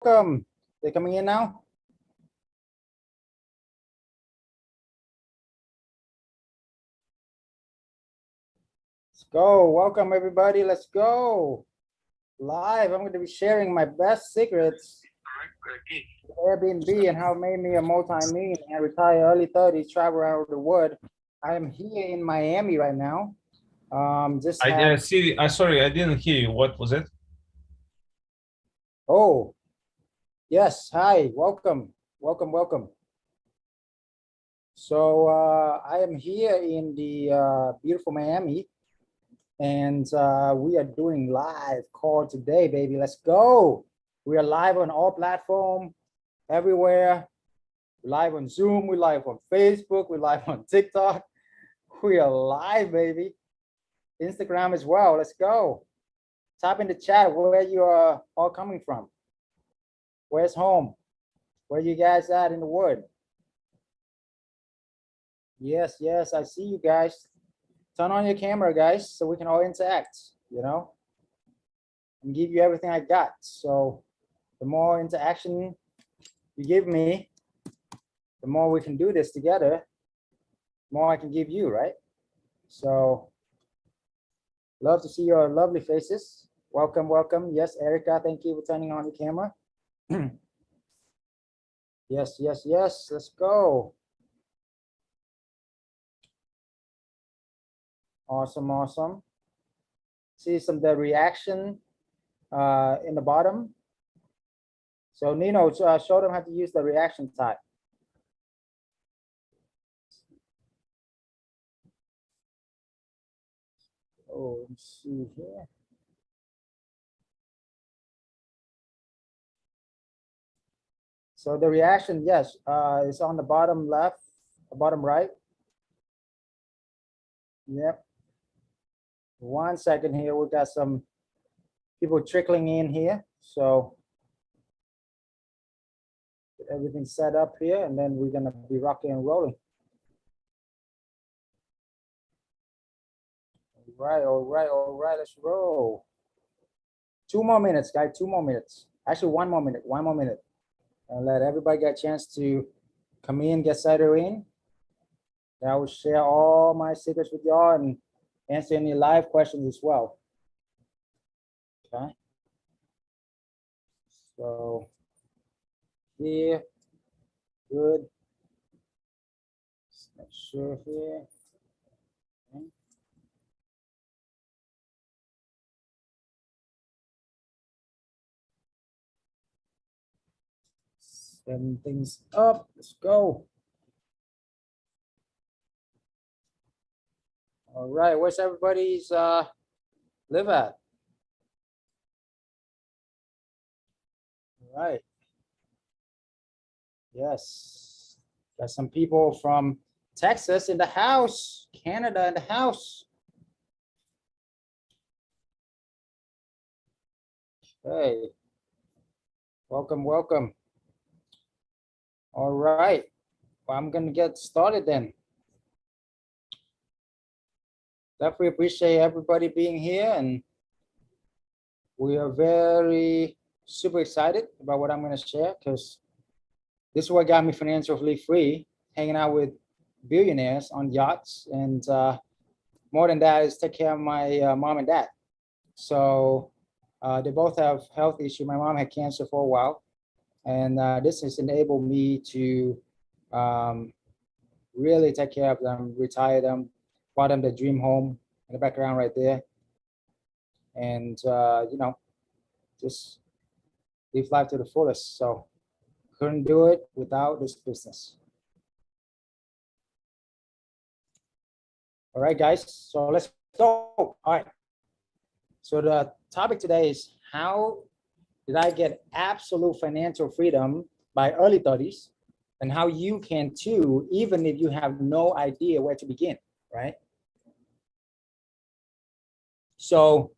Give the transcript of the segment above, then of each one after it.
welcome. They're coming in now. Let's go. Welcome, everybody. Let's go. Live. I'm going to be sharing my best secrets with Airbnb and how it made me a multi-millionaire and retire early 30s, travel around the world. I am here in Miami right now. Sorry, I didn't hear you. What was it? Oh, yes. Hi. Welcome. Welcome. Welcome. So I am here in the beautiful Miami, and we are doing live call today, baby. Let's go. We are live on all platforms, everywhere. We're live on Zoom. We're live on Facebook. We're live on TikTok. We are live, baby. Instagram as well. Let's go. Type in the chat where you are all coming from. Where's home? Where you guys at in the world? Yes, yes, I see you guys. Turn on your camera, guys, so we can all interact, you know, and give you everything I got. So the more interaction you give me, the more we can do this together, the more I can give you, right? So love to see your lovely faces. Welcome, welcome. Yes, Erica, thank you for turning on the camera. Yes, yes, yes, let's go. Awesome, awesome. See some of the reaction in the bottom. So Nino, show them how to use the reaction type. Oh, let's see here. So the reaction, yes, is on the bottom left, bottom right. Yep. 1 second here. We got some people trickling in here. So get everything set up here, and then we're gonna be rocking and rolling. All right, all right, all right. Let's roll. 2 more minutes, guys. 2 more minutes. Actually, 1 more minute. 1 more minute. And let everybody get a chance to come in, get settled in. And I will share all my secrets with y'all and answer any live questions as well. Okay. So here, good. Let's make sure here. Okay. Setting things up. Let's go. All right, where's everybody's live at? All right. Yes, got some people from Texas in the house, Canada in the house. Hey, welcome, welcome. All right, well, I'm gonna get started then. Definitely appreciate everybody being here, and we are very super excited about what I'm gonna share, because this is what got me financially free, hanging out with billionaires on yachts, and more than that is take care of my mom and dad. So they both have health issues. My mom had cancer for a while, and this has enabled me to really take care of them, retire them, bought them the dream home in the background right there, and you know, just live life to the fullest. So couldn't do it without this business. All right, guys, so let's go. All right, so the topic today is how did I get absolute financial freedom by early 30s, and how you can too, even if you have no idea where to begin, right? So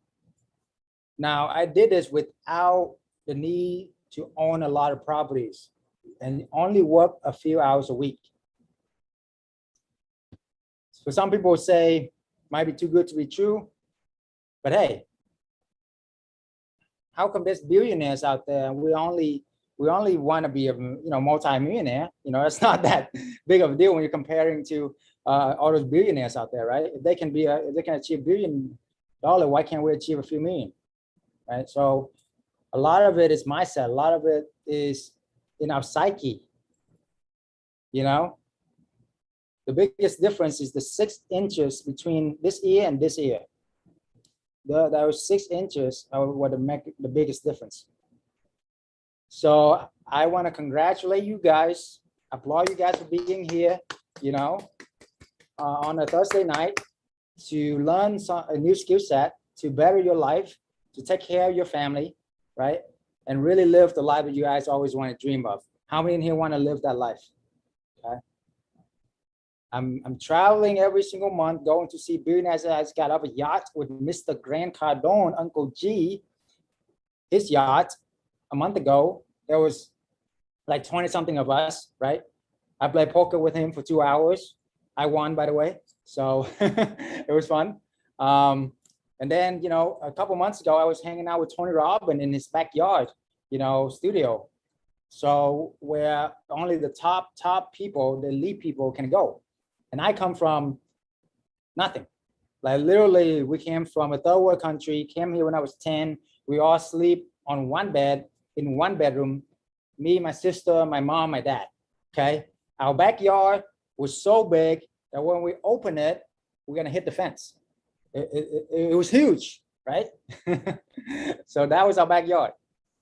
now I did this without the need to own a lot of properties and only work a few hours a week. So some people say might be too good to be true, but hey, how come there's billionaires out there and we're only we only want to be a multi-millionaire. It's not that big of a deal when you're comparing to all those billionaires out there, right? If they can achieve $1 billion, why can't we achieve a few million, right? So a lot of it is mindset. A lot of it is in our psyche. The biggest difference is the 6 inches between this ear and this ear. Those 6 inches are what make the biggest difference. So I want to congratulate you guys, applaud you guys for being here, on a Thursday night to learn a new skill set, to better your life, to take care of your family, right? And really live the life that you guys always want to dream of. How many in here want to live that life? Okay. I'm traveling every single month, going to see billionaires. I just got off a yacht with Mr. Grant Cardone, Uncle G. His yacht a month ago. There was like 20 something of us, right? I played poker with him for 2 hours. I won, by the way. So it was fun. And then, a couple months ago, I was hanging out with Tony Robbins in his backyard, studio. So where only the top people, the elite people can go. And I come from nothing. Like literally, we came from a third world country, came here when I was 10. We all sleep on one bed in one bedroom, me, my sister, my mom, my dad, okay? Our backyard was so big that when we open it, we're gonna hit the fence. It was huge, right? So that was our backyard,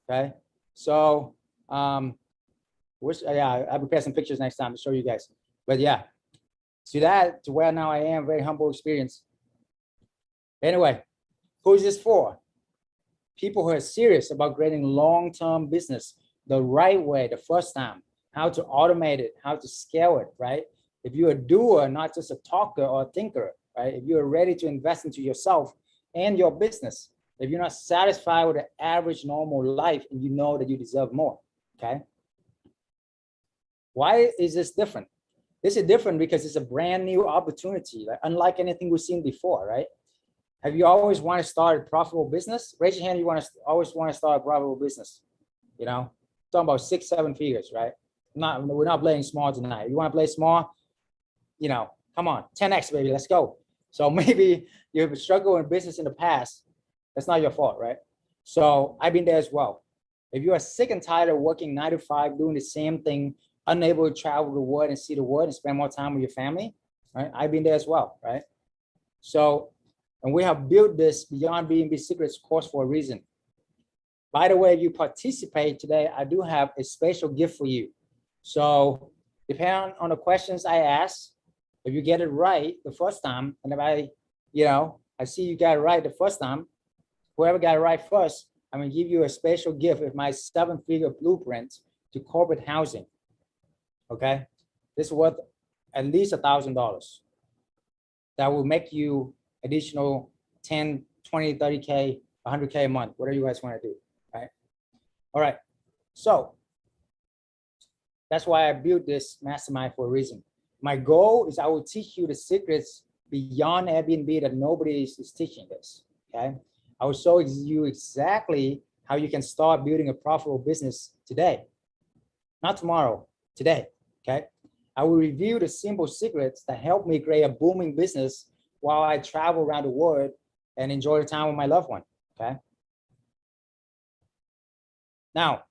okay? So, I'll prepare some pictures next time to show you guys. But yeah, to where now I am, very humble experience. Anyway, who is this for? People who are serious about creating long-term business the right way, the first time, how to automate it, how to scale it, right? If you're a doer, not just a talker or a thinker, right? If you're ready to invest into yourself and your business, if you're not satisfied with the average normal life and you know that you deserve more, okay? Why is this different? This is different because it's a brand new opportunity, like unlike anything we've seen before, right? Have you always want to start a profitable business? Raise your hand if you always want to start a profitable business. Talking about 6, 7 figures, right? We're not playing small tonight. If you want to play small, come on, 10x, baby, let's go. So maybe you've struggled in business in the past. That's not your fault, right? So I've been there as well. If you are sick and tired of working 9 to 5, doing the same thing, unable to travel the world and see the world and spend more time with your family, right? I've been there as well, right? So, and we have built this Beyond B&B Secrets course for a reason. By the way, if you participate today, I do have a special gift for you. So depending on the questions I ask, if you get it right the first time, and if I see you got it right the first time, whoever got it right first, I'm gonna give you a special gift of my 7-figure blueprint to corporate housing. Okay, this is worth at least $1,000. That will make you additional 10, 20, 30K, 100K a month, whatever you guys want to do, right? All right, so that's why I built this mastermind for a reason. My goal is I will teach you the secrets beyond Airbnb that nobody is teaching this, okay? I will show you exactly how you can start building a profitable business today, not tomorrow, today, okay? I will review the simple secrets that help me create a booming business while I travel around the world and enjoy the time with my loved one, okay? Now,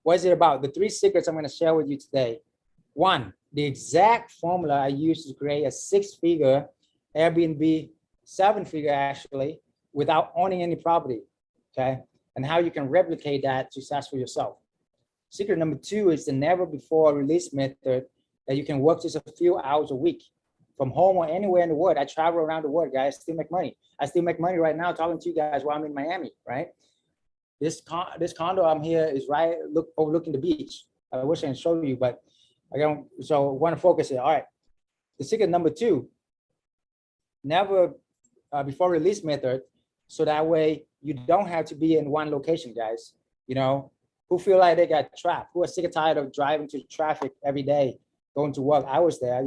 what is it about? The 3 secrets I'm gonna share with you today. 1, the exact formula I use to create a 6-figure Airbnb, 7-figure actually, without owning any property, okay? And how you can replicate that to success for yourself. Secret number 2 is the never before release method that you can work just a few hours a week from home or anywhere in the world. I travel around the world, guys, still make money. I still make money right now talking to you guys while I'm in Miami, right? This condo I'm here is right overlooking the beach. I wish I can show you, but I don't, so I want to focus here. All right, the secret number 2, never before release method. So that way you don't have to be in one location, guys. Who feel like they got trapped, who are sick and tired of driving to traffic every day, going to work. I was there,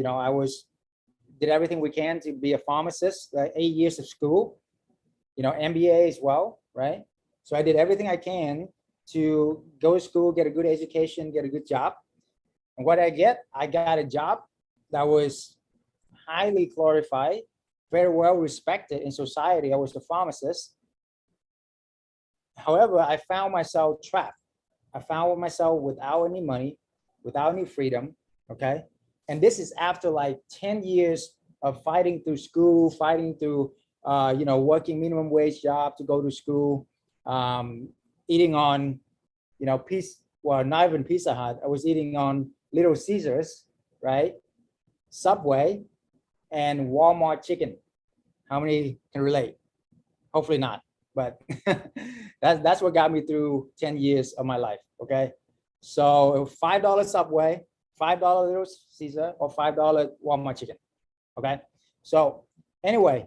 did everything we can to be a pharmacist, 8 years of school, MBA as well, right? So I did everything I can to go to school, get a good education, get a good job. And what I got a job that was highly glorified, very well respected in society. I was a pharmacist. However, I found myself trapped. I found myself without any money, without any freedom, okay? And this is after like 10 years of fighting through school, fighting through, working minimum wage job to go to school, eating on, not even Pizza Hut. I was eating on Little Caesars, right? Subway and Walmart chicken. How many can relate? Hopefully not, but that's what got me through 10 years of my life, okay? So $5 Subway, $5 Little Caesar, or $5 Walmart chicken, okay? So anyway,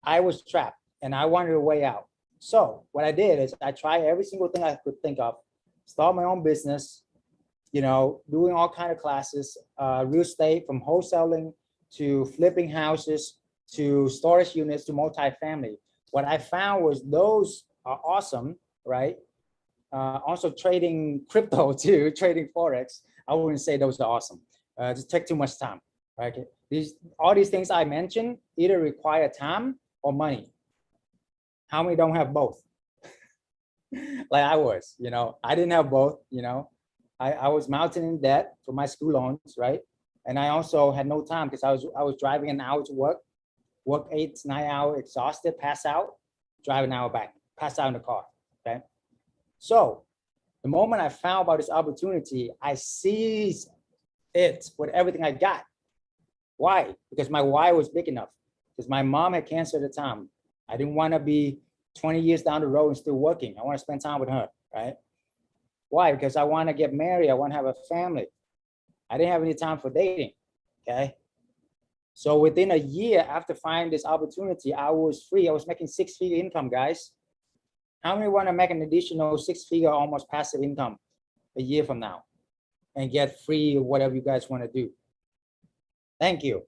I was trapped and I wanted a way out. So what I did is I tried every single thing I could think of, start my own business, doing all kind of classes, real estate, from wholesaling to flipping houses, to storage units, to multifamily. What I found was those are awesome, right? Also trading crypto too, trading Forex. I wouldn't say those are awesome. Just take too much time, right? All these things I mentioned either require time or money. How many don't have both? Like I was, I didn't have both, I was mounting in debt for my school loans, right? And I also had no time because I was driving an hour to work 8 to 9 hours, exhausted, pass out, drive an hour back, pass out in the car, okay? So the moment I found about this opportunity, I seized it with everything I got. Why? Because my why was big enough. Because my mom had cancer at the time. I didn't want to be 20 years down the road and still working. I want to spend time with her, right? Why? Because I want to get married. I want to have a family. I didn't have any time for dating, okay? So within a year after finding this opportunity, I was free. I was making 6-figure income, guys. How many want to make an additional 6-figure almost passive income a year from now and get free or whatever you guys want to do? Thank you.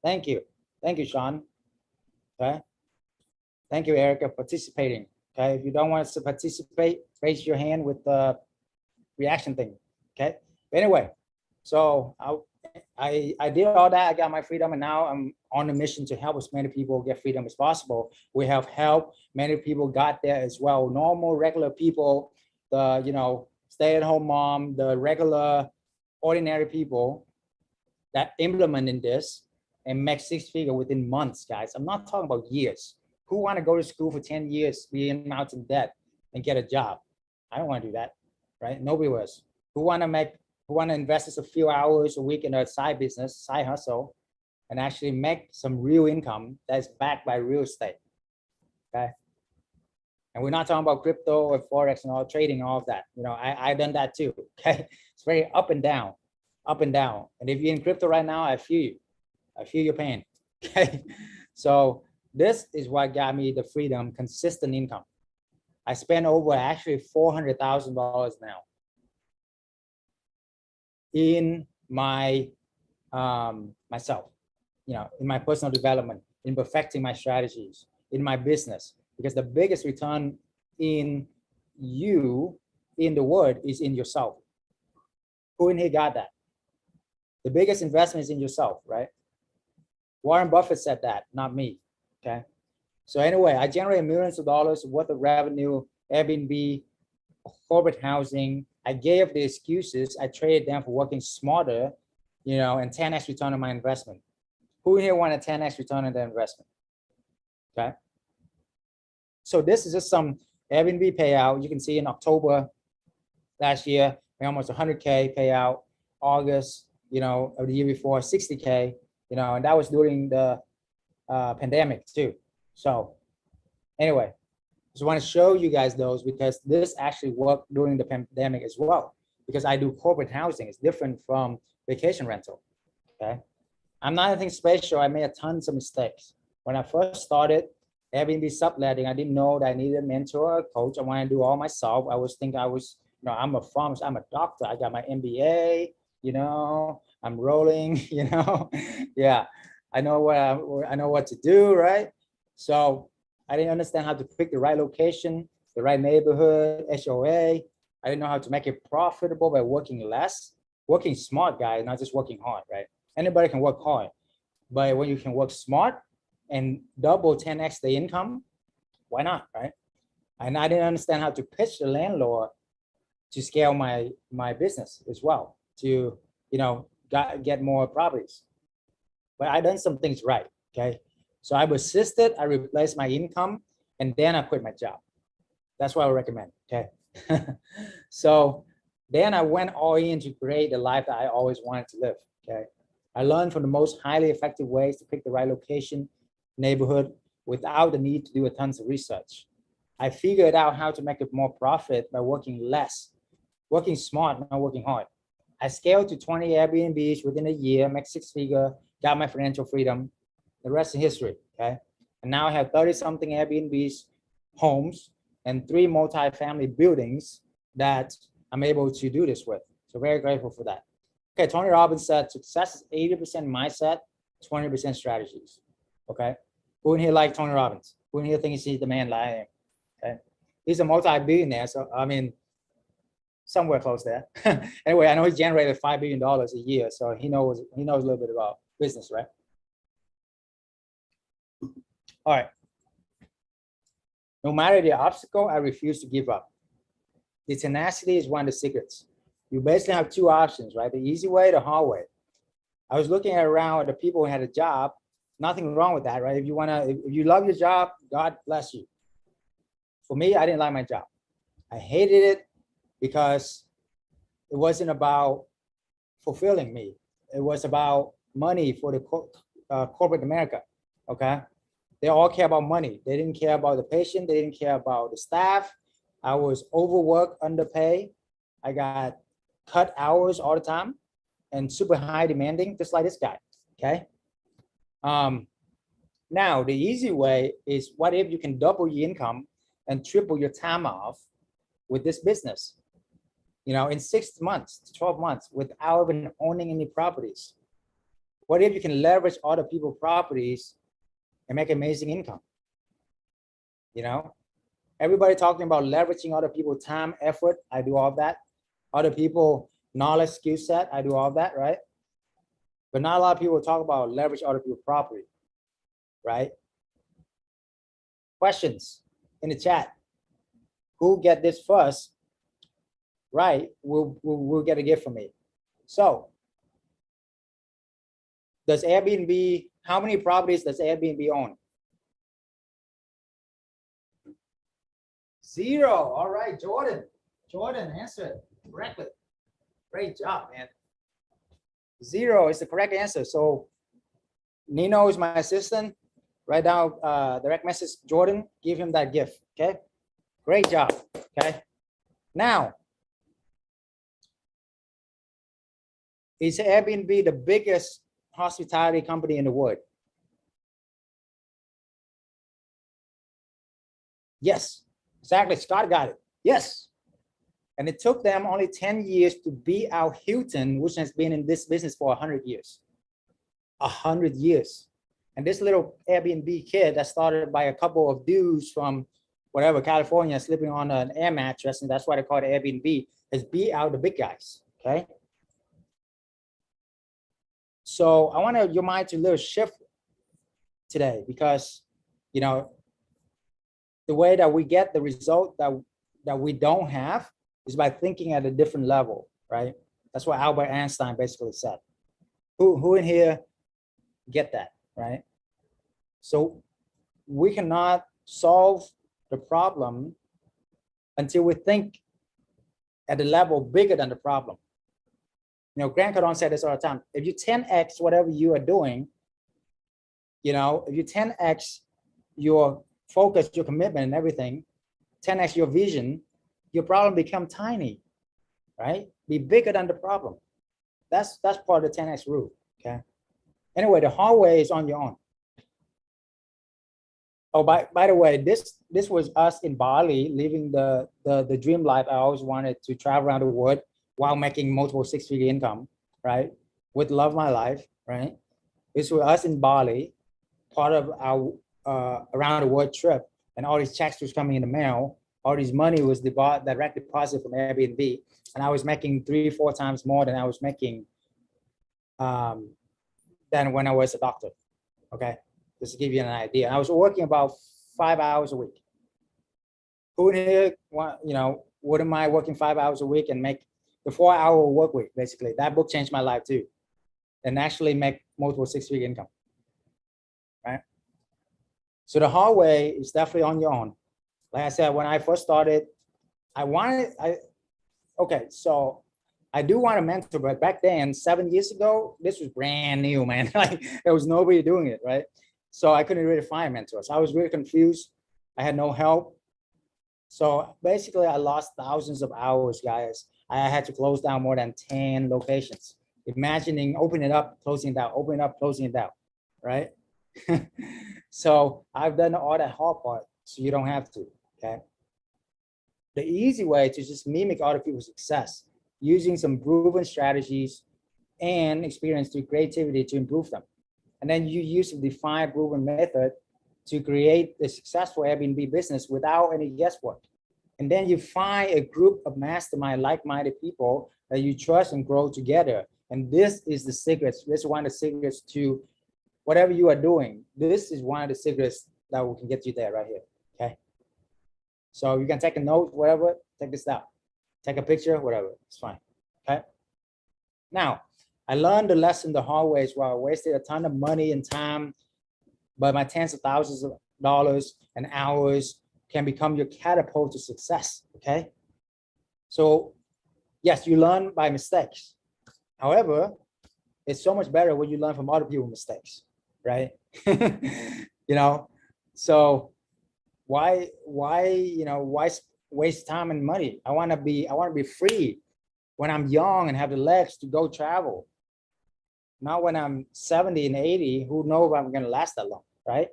Thank you. Thank you, Sean. Okay. Thank you, Erica, participating. Okay. If you don't want us to participate, raise your hand with the reaction thing. Okay. But anyway, so I did all that. I got my freedom, and now I'm on a mission to help as many people get freedom as possible. We have helped many people got there as well. Normal, regular people, the stay-at-home mom, the regular, ordinary people that implement in this and make 6-figure within months, guys. I'm not talking about years. Who want to go to school for 10 years, be in mountain debt, and get a job? I don't want to do that, right? Nobody was. Who want to invest just a few hours a week in a side business, side hustle, and actually make some real income that's backed by real estate, okay? And we're not talking about crypto or Forex and all trading, all of that. I done that too, okay? It's very up and down, up and down. And if you're in crypto right now, I feel you. I feel your pain, okay? So this is what got me the freedom, consistent income. I spend over actually $400,000 now in my myself, in my personal development, in perfecting my strategies, in my business, because the biggest return in you, in the world, is in yourself. Who in here got that? The biggest investment is in yourself, right? Warren Buffett said that, not me, okay? So anyway, I generate millions of dollars worth of revenue, Airbnb, corporate housing. I gave the excuses. I traded them for working smarter, and 10x return on my investment. Who here want a 10x return on their investment? Okay. So this is just some Airbnb payout. You can see in October last year, almost 100K payout. August, of the year before, 60K, and that was during the pandemic too. So anyway, just want to show you guys those because this actually worked during the pandemic as well, because I do corporate housing. It's different from vacation rental, okay? I'm not anything special. I made tons of mistakes. When I first started Airbnb subletting, I didn't know that I needed a mentor, a coach. I wanted to do all myself. I was thinking I'm a pharmacist, I'm a doctor. I got my MBA, I'm rolling, yeah, I know what to do, right? So I didn't understand how to pick the right location, the right neighborhood, HOA. I didn't know how to make it profitable by working less, working smart, guys, not just working hard, right? Anybody can work hard, but when you can work smart and double 10x the income, why not, right? And I didn't understand how to pitch the landlord to scale my business as well, to get more properties. But I done some things right, okay? So I persisted, I replaced my income, and then I quit my job. That's what I recommend, okay? So then I went all in to create the life that I always wanted to live, okay? I learned from the most highly effective ways to pick the right location, neighborhood, without the need to do a tons of research. I figured out how to make it more profit by working less, working smart, not working hard. I scaled to 20 Airbnbs within a year, make 6-figure, got my financial freedom. The rest is history, okay? And now I have 30-something Airbnbs, homes, and 3 multi-family buildings that I'm able to do this with. So very grateful for that. Okay, Tony Robbins said success is 80% mindset, 20% strategies, okay? Who in here like Tony Robbins? Who in here thinks he's the man that I am, okay? He's a multi-billionaire, so I mean, somewhere close there. Anyway, I know he generated $5 billion a year, so he knows a little bit about business, right? All right. No matter the obstacle, I refuse to give up. The tenacity is one of the secrets. You basically have 2 options, right? The easy way, the hard way. I was looking around the people who had a job. Nothing wrong with that, right? If you love your job, God bless you. For me, I didn't like my job. I hated it because it wasn't about fulfilling me. It was about money for the corporate America, okay? They all care about money. They didn't care about the patient. They didn't care about the staff. I was overworked, underpaid. I got cut hours all the time and super high demanding, just like this guy, okay? Now, the easy way is, what if you can double your income and triple your time off with this business? In 6 months to 12 months without even owning any properties. What if you can leverage other people's properties and make amazing income? Everybody talking about leveraging other people's time, effort. I do all that. Other people, knowledge, skill set. I do all that, right? But not a lot of people talk about leverage other people's property, right? Questions in the chat. Who get this first? Right, we'll get a gift from me. So, does Airbnb, how many properties does Airbnb own? 0. All right, Jordan. Jordan answered correctly. Great job, man. 0 is the correct answer. So, Nino is my assistant. Write down direct message Jordan. Give him that gift. Okay. Great job. Okay. Now, is Airbnb the biggest hospitality company in the world? Yes, exactly. Scott got it. Yes. And it took them only 10 years to beat out Hilton, which has been in this business for 100 years. 100 years. And this little Airbnb kid that started by a couple of dudes from whatever, California, sleeping on an air mattress, and that's why they call it Airbnb, has beat out the big guys, okay? So I want your mind to little shift today, because, the way that we get the result that we don't have is by thinking at a different level, right? That's what Albert Einstein basically said. Who in here get that, right? So we cannot solve the problem until we think at a level bigger than the problem. Grant Cardone said this all the time. If you 10x whatever you are doing, if you 10x your focus, your commitment and everything, 10x your vision, your problem become tiny, right? Be bigger than the problem. That's part of the 10x rule, okay? Anyway, the hard way is on your own. Oh, by the way, this was us in Bali living the dream life. I always wanted to travel around the world while making multiple 6-figure income, right? With love my life, right? This was us in Bali, part of our around the world trip. and all these checks was coming in the mail. All this money was direct deposit from Airbnb, and I was making 3-4 times more than I was making than when I was a doctor. Okay, just to give you an idea. I was working about 5 hours a week. Who in here, wouldn't mind working 5 hours a week and make the 4-hour work week? Basically, that book changed my life too, and actually make multiple 6-figure income. Right. So the hard way is definitely on your own. Like I said, when I first started, okay, so I do want a mentor, but back then, 7 years ago, this was brand new, man. Like there was nobody doing it, right? So I couldn't really find mentors. I was really confused. I had no help. So basically, I lost thousands of hours, guys. I had to close down more than 10 locations. Imagining opening it up, closing it down, opening it up, closing it down, right? So I've done all that hard part, so you don't have to, okay? The easy way to just mimic other people's success, using some proven strategies and experience through creativity to improve them. And then you use a defined proven method to create a successful Airbnb business without any guesswork. And then you find a group of mastermind, like-minded people that you trust and grow together. And this is the secrets. This is one of the secrets to whatever you are doing. This is one of the secrets that we can get you there right here, okay? So you can take a note, whatever, take this down. Take a picture, whatever, it's fine, okay? Now, I learned the lesson the hard way as well. I wasted a ton of money and time, but my tens of thousands of dollars and hours can become your catapult to success, okay? So yes, you learn by mistakes. However, it's so much better when you learn from other people's mistakes, right? So why waste time and money? I want to be free when I'm young and have the legs to go travel. Not when I'm 70 and 80, who knows if I'm going to last that long, right?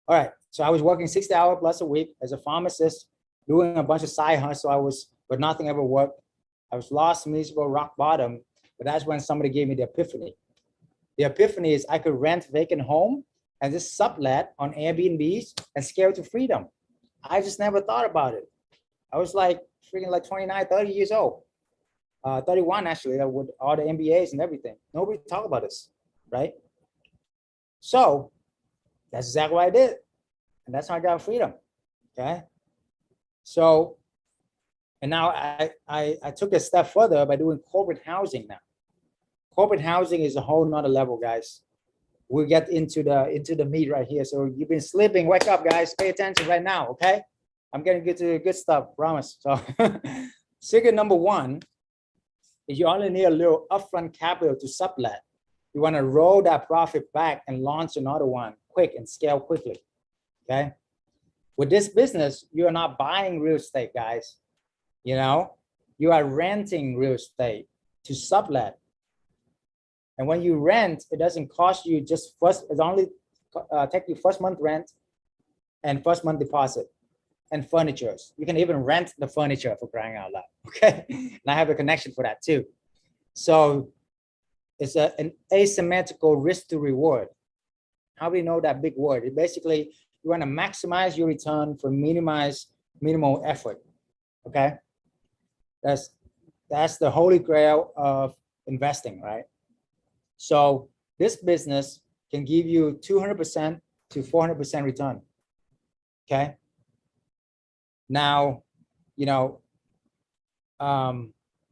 All right, so I was working 60 hours plus a week as a pharmacist, doing a bunch of side hustles, but nothing ever worked. I was lost, miserable, rock bottom, but that's when somebody gave me the epiphany. The epiphany is I could rent vacant home and just sublet on Airbnbs and scale to freedom. I just never thought about it. I was like freaking like 29, 30 years old. 31 actually, with all the MBAs and everything. Nobody talked about this, right? So that's exactly what I did. And that's how I got freedom, okay? So, and now I took a step further by doing corporate housing now. Corporate housing is a whole nother level, guys. We'll get into the meat right here. So you've been sleeping, wake up, guys. Pay attention right now, okay? I'm getting to the good stuff, promise. So secret number one is you only need a little upfront capital to sublet. You want to roll that profit back and launch another one quick and scale quickly, okay? With this business, you are not buying real estate, guys. You are renting real estate to sublet. And when you rent, it doesn't cost you just it only take you first month rent and first month deposit and furnitures. You can even rent the furniture, for crying out loud, okay? And I have a connection for that too. So it's an asymmetrical risk to reward. How do we know that big word? It basically, you want to maximize your return for minimal effort, okay? That's the holy grail of investing, right? So this business can give you 200% to 400% return, okay? Now,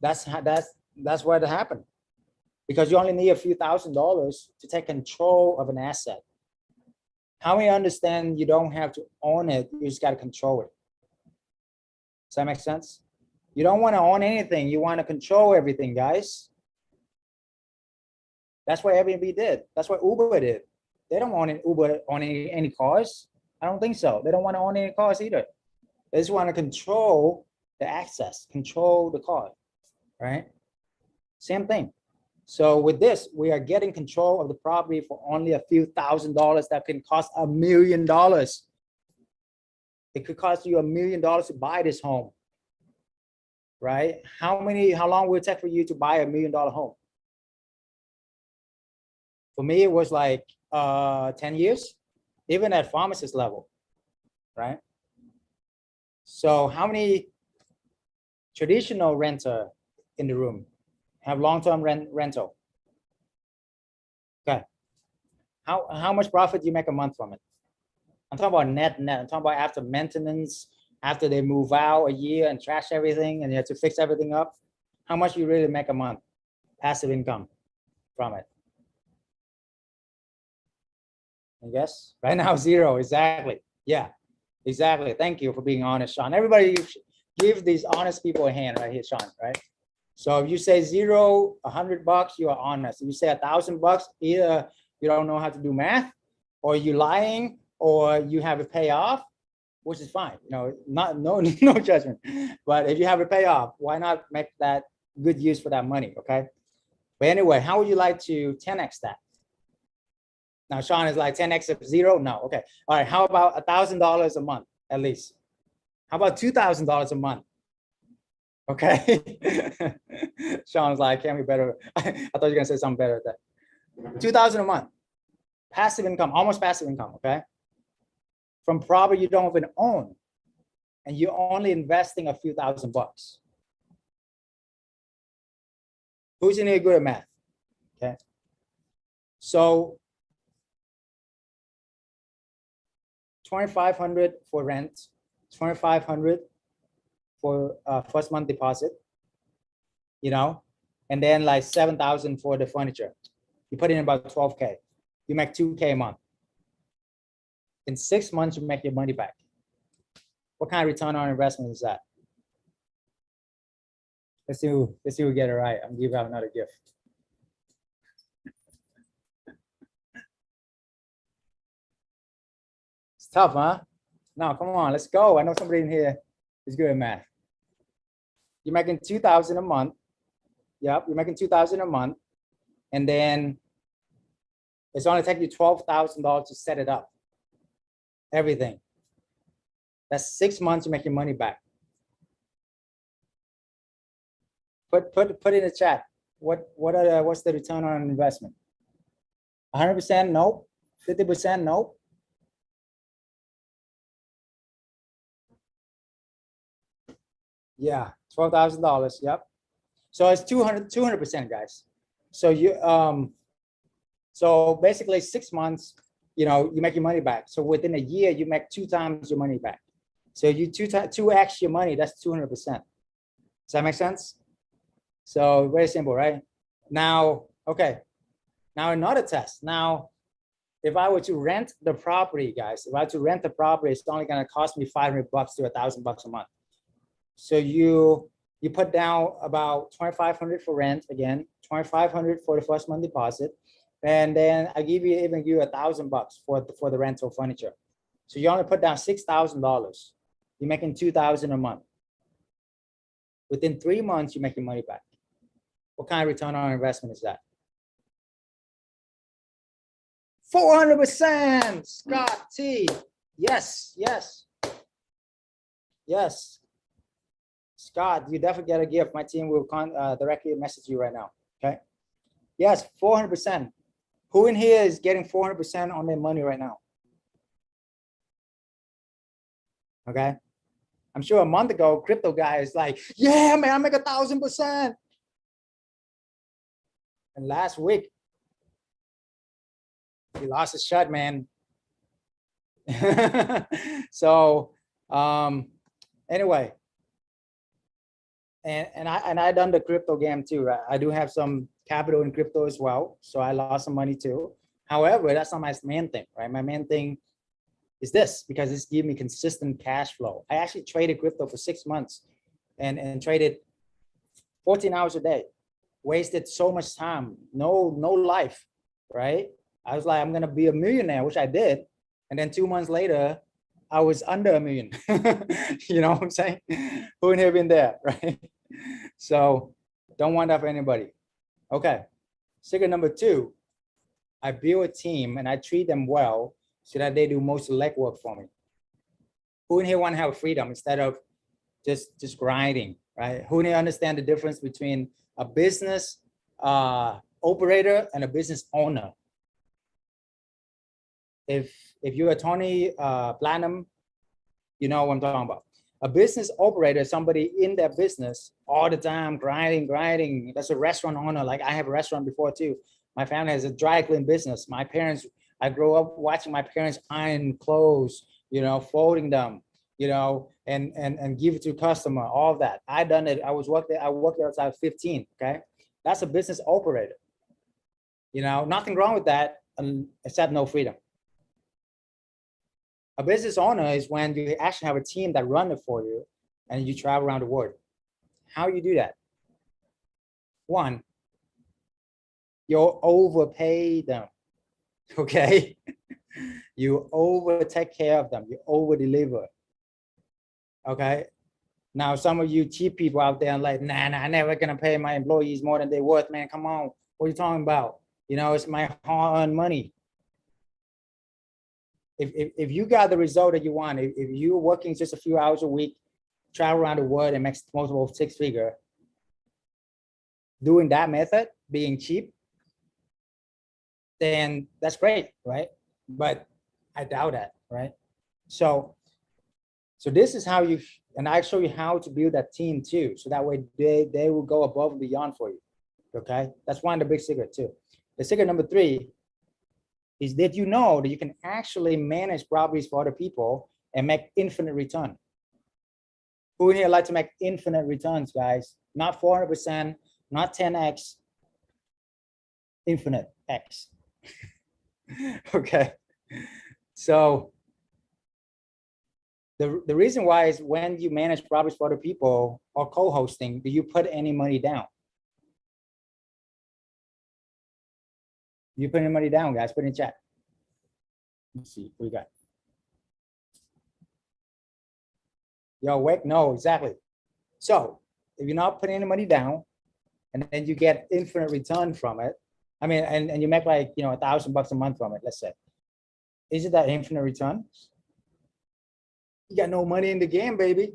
that's where it happened, because you only need a few $1,000s to take control of an asset. How many understand you don't have to own it, you just got to control it? Does that make sense? You don't want to own anything, you want to control everything, guys. That's what Airbnb did. That's what Uber did. They don't want Uber on any cars. I don't think so. They don't want to own any cars either. They just want to control the access, control the car, right? Same thing. So with this, we are getting control of the property for only a few $1,000s that can cost $1 million. It could cost you $1 million to buy this home, right? How long will it take for you to buy $1 million home? For me, it was like 10 years, even at pharmacist level. right? So how many traditional renter in the room have long-term rental? Okay. How much profit do you make a month from it? I'm talking about net. I'm talking about after maintenance, after they move out a year and trash everything and you have to fix everything up. How much you really make a month? Passive income from it. I guess right now, zero. Exactly. Yeah, exactly. Thank you for being honest, Sean. Everybody give these honest people a hand right here, Sean, right? So if you say zero, $100, you are honest. If you say $1,000, either you don't know how to do math, or you lying, or you have a payoff, which is fine. You know, no judgment. But if you have a payoff, why not make that good use for that money? Okay. But anyway, how would you like to 10x that? Now Sean is like 10x of zero. No. Okay. All right. How about $1,000 a month at least? How about $2,000 a month? Okay. Sean's like, can be better. I thought you were gonna say something better than that. 2,000 a month. Passive income, almost passive income, okay? From property you don't even own, and you're only investing a few $1,000s. Who's in here good at math? Okay. So 2,500 for rent, 2,500 for first month deposit, you know, and then like 7,000 for the furniture. You put in about 12K. You make 2K a month. In 6 months, you make your money back. What kind of return on investment is that? Let's see who get it right. I'm gonna give out another gift. It's tough, huh? No, come on, let's go. I know somebody in here is good at math. You're making 2,000 a month. Yep, you're making 2,000 a month, and then it's only take you $12,000 to set it up. Everything. That's 6 months to make your money back. Put in the chat. What's the return on investment? 100% nope. 50% nope. Yeah, $12,000. Yep. So it's 200%, guys. So you so basically 6 months, you know, you make your money back. So within a year, you make 2 times your money back. So you 2x your money, that's 200%. Does that make sense? So very simple, right? Now, okay. Now another test. Now, if I were to rent the property, guys, if I were to rent the property, it's only going to cost me $500 to $1,000 a month. So you put down about 2,500 for rent again, 2,500 for the first month deposit, and then I even give you $1,000 for the rental furniture. So you only put down $6,000. You're making $2,000 a month. Within 3 months, you make your money back. What kind of return on investment is that? 400%, Scott T. Yes, yes. Yes. Scott, you definitely get a gift. My team will directly message you right now, okay? Yes, 400%. Who in here is getting 400% on their money right now? Okay. I'm sure a month ago, crypto guy is like, yeah, man, I make 1,000%. And last week, he lost his shut, man. So anyway, and I done the crypto game too, right? I do have some capital in crypto as well, so I lost some money too. However, that's not my main thing, right? My main thing is this, because it's giving me consistent cash flow. I actually traded crypto for 6 months and traded 14 hours a day, wasted so much time, no life, right? I was like, I'm gonna be a millionaire, which I did. And then 2 months later, I was under $1 million. You know what I'm saying? Who in here been there, right? So don't want that for anybody. Okay, secret number 2, I build a team and I treat them well so that they do most of the legwork for me. Who in here want to have freedom instead of just grinding, right? Who in here understand the difference between a business operator and a business owner? If you're a Tony Platinum You know what I'm talking about. A business operator is somebody in their business all the time, grinding. That's a restaurant owner. Like I have a restaurant before too. My family has a dry clean business. My parents, I grew up watching my parents iron clothes, you know, folding them, you know, and give it to customer, all of that. I done it. I worked there since I was 15. Okay. That's a business operator. You know, nothing wrong with that, except no freedom. A business owner is when you actually have a team that run it for you and you travel around the world. How you do that? One, you overpay them, okay? You over take care of them, you over deliver, okay? Now, some of you cheap people out there are like, nah, I'm never gonna pay my employees more than they're worth, man, come on, what are you talking about? You know, it's my hard-earned money. If you got the result that you want, if you're working just a few hours a week, travel around the world and make multiple six-figure, doing that method, being cheap, then that's great, right? But I doubt that, right? So this is how you, and I show you how to build that team too. So that way they will go above and beyond for you, okay? That's one of the big secret too. The secret number 3 is that you know that you can actually manage properties for other people and make infinite return. Who in here like to make infinite returns, guys? Not 400%, not 10x, infinite x. Okay. So the reason why is when you manage properties for other people or co-hosting, do you put any money down? You put any money down, guys? Put in chat. Let's see what we got. You're awake? No, exactly. So if you're not putting any money down and then you get infinite return from it, I mean, and you make like, you know, $1,000 a month from it, let's say, is it that infinite return? You got no money in the game, baby.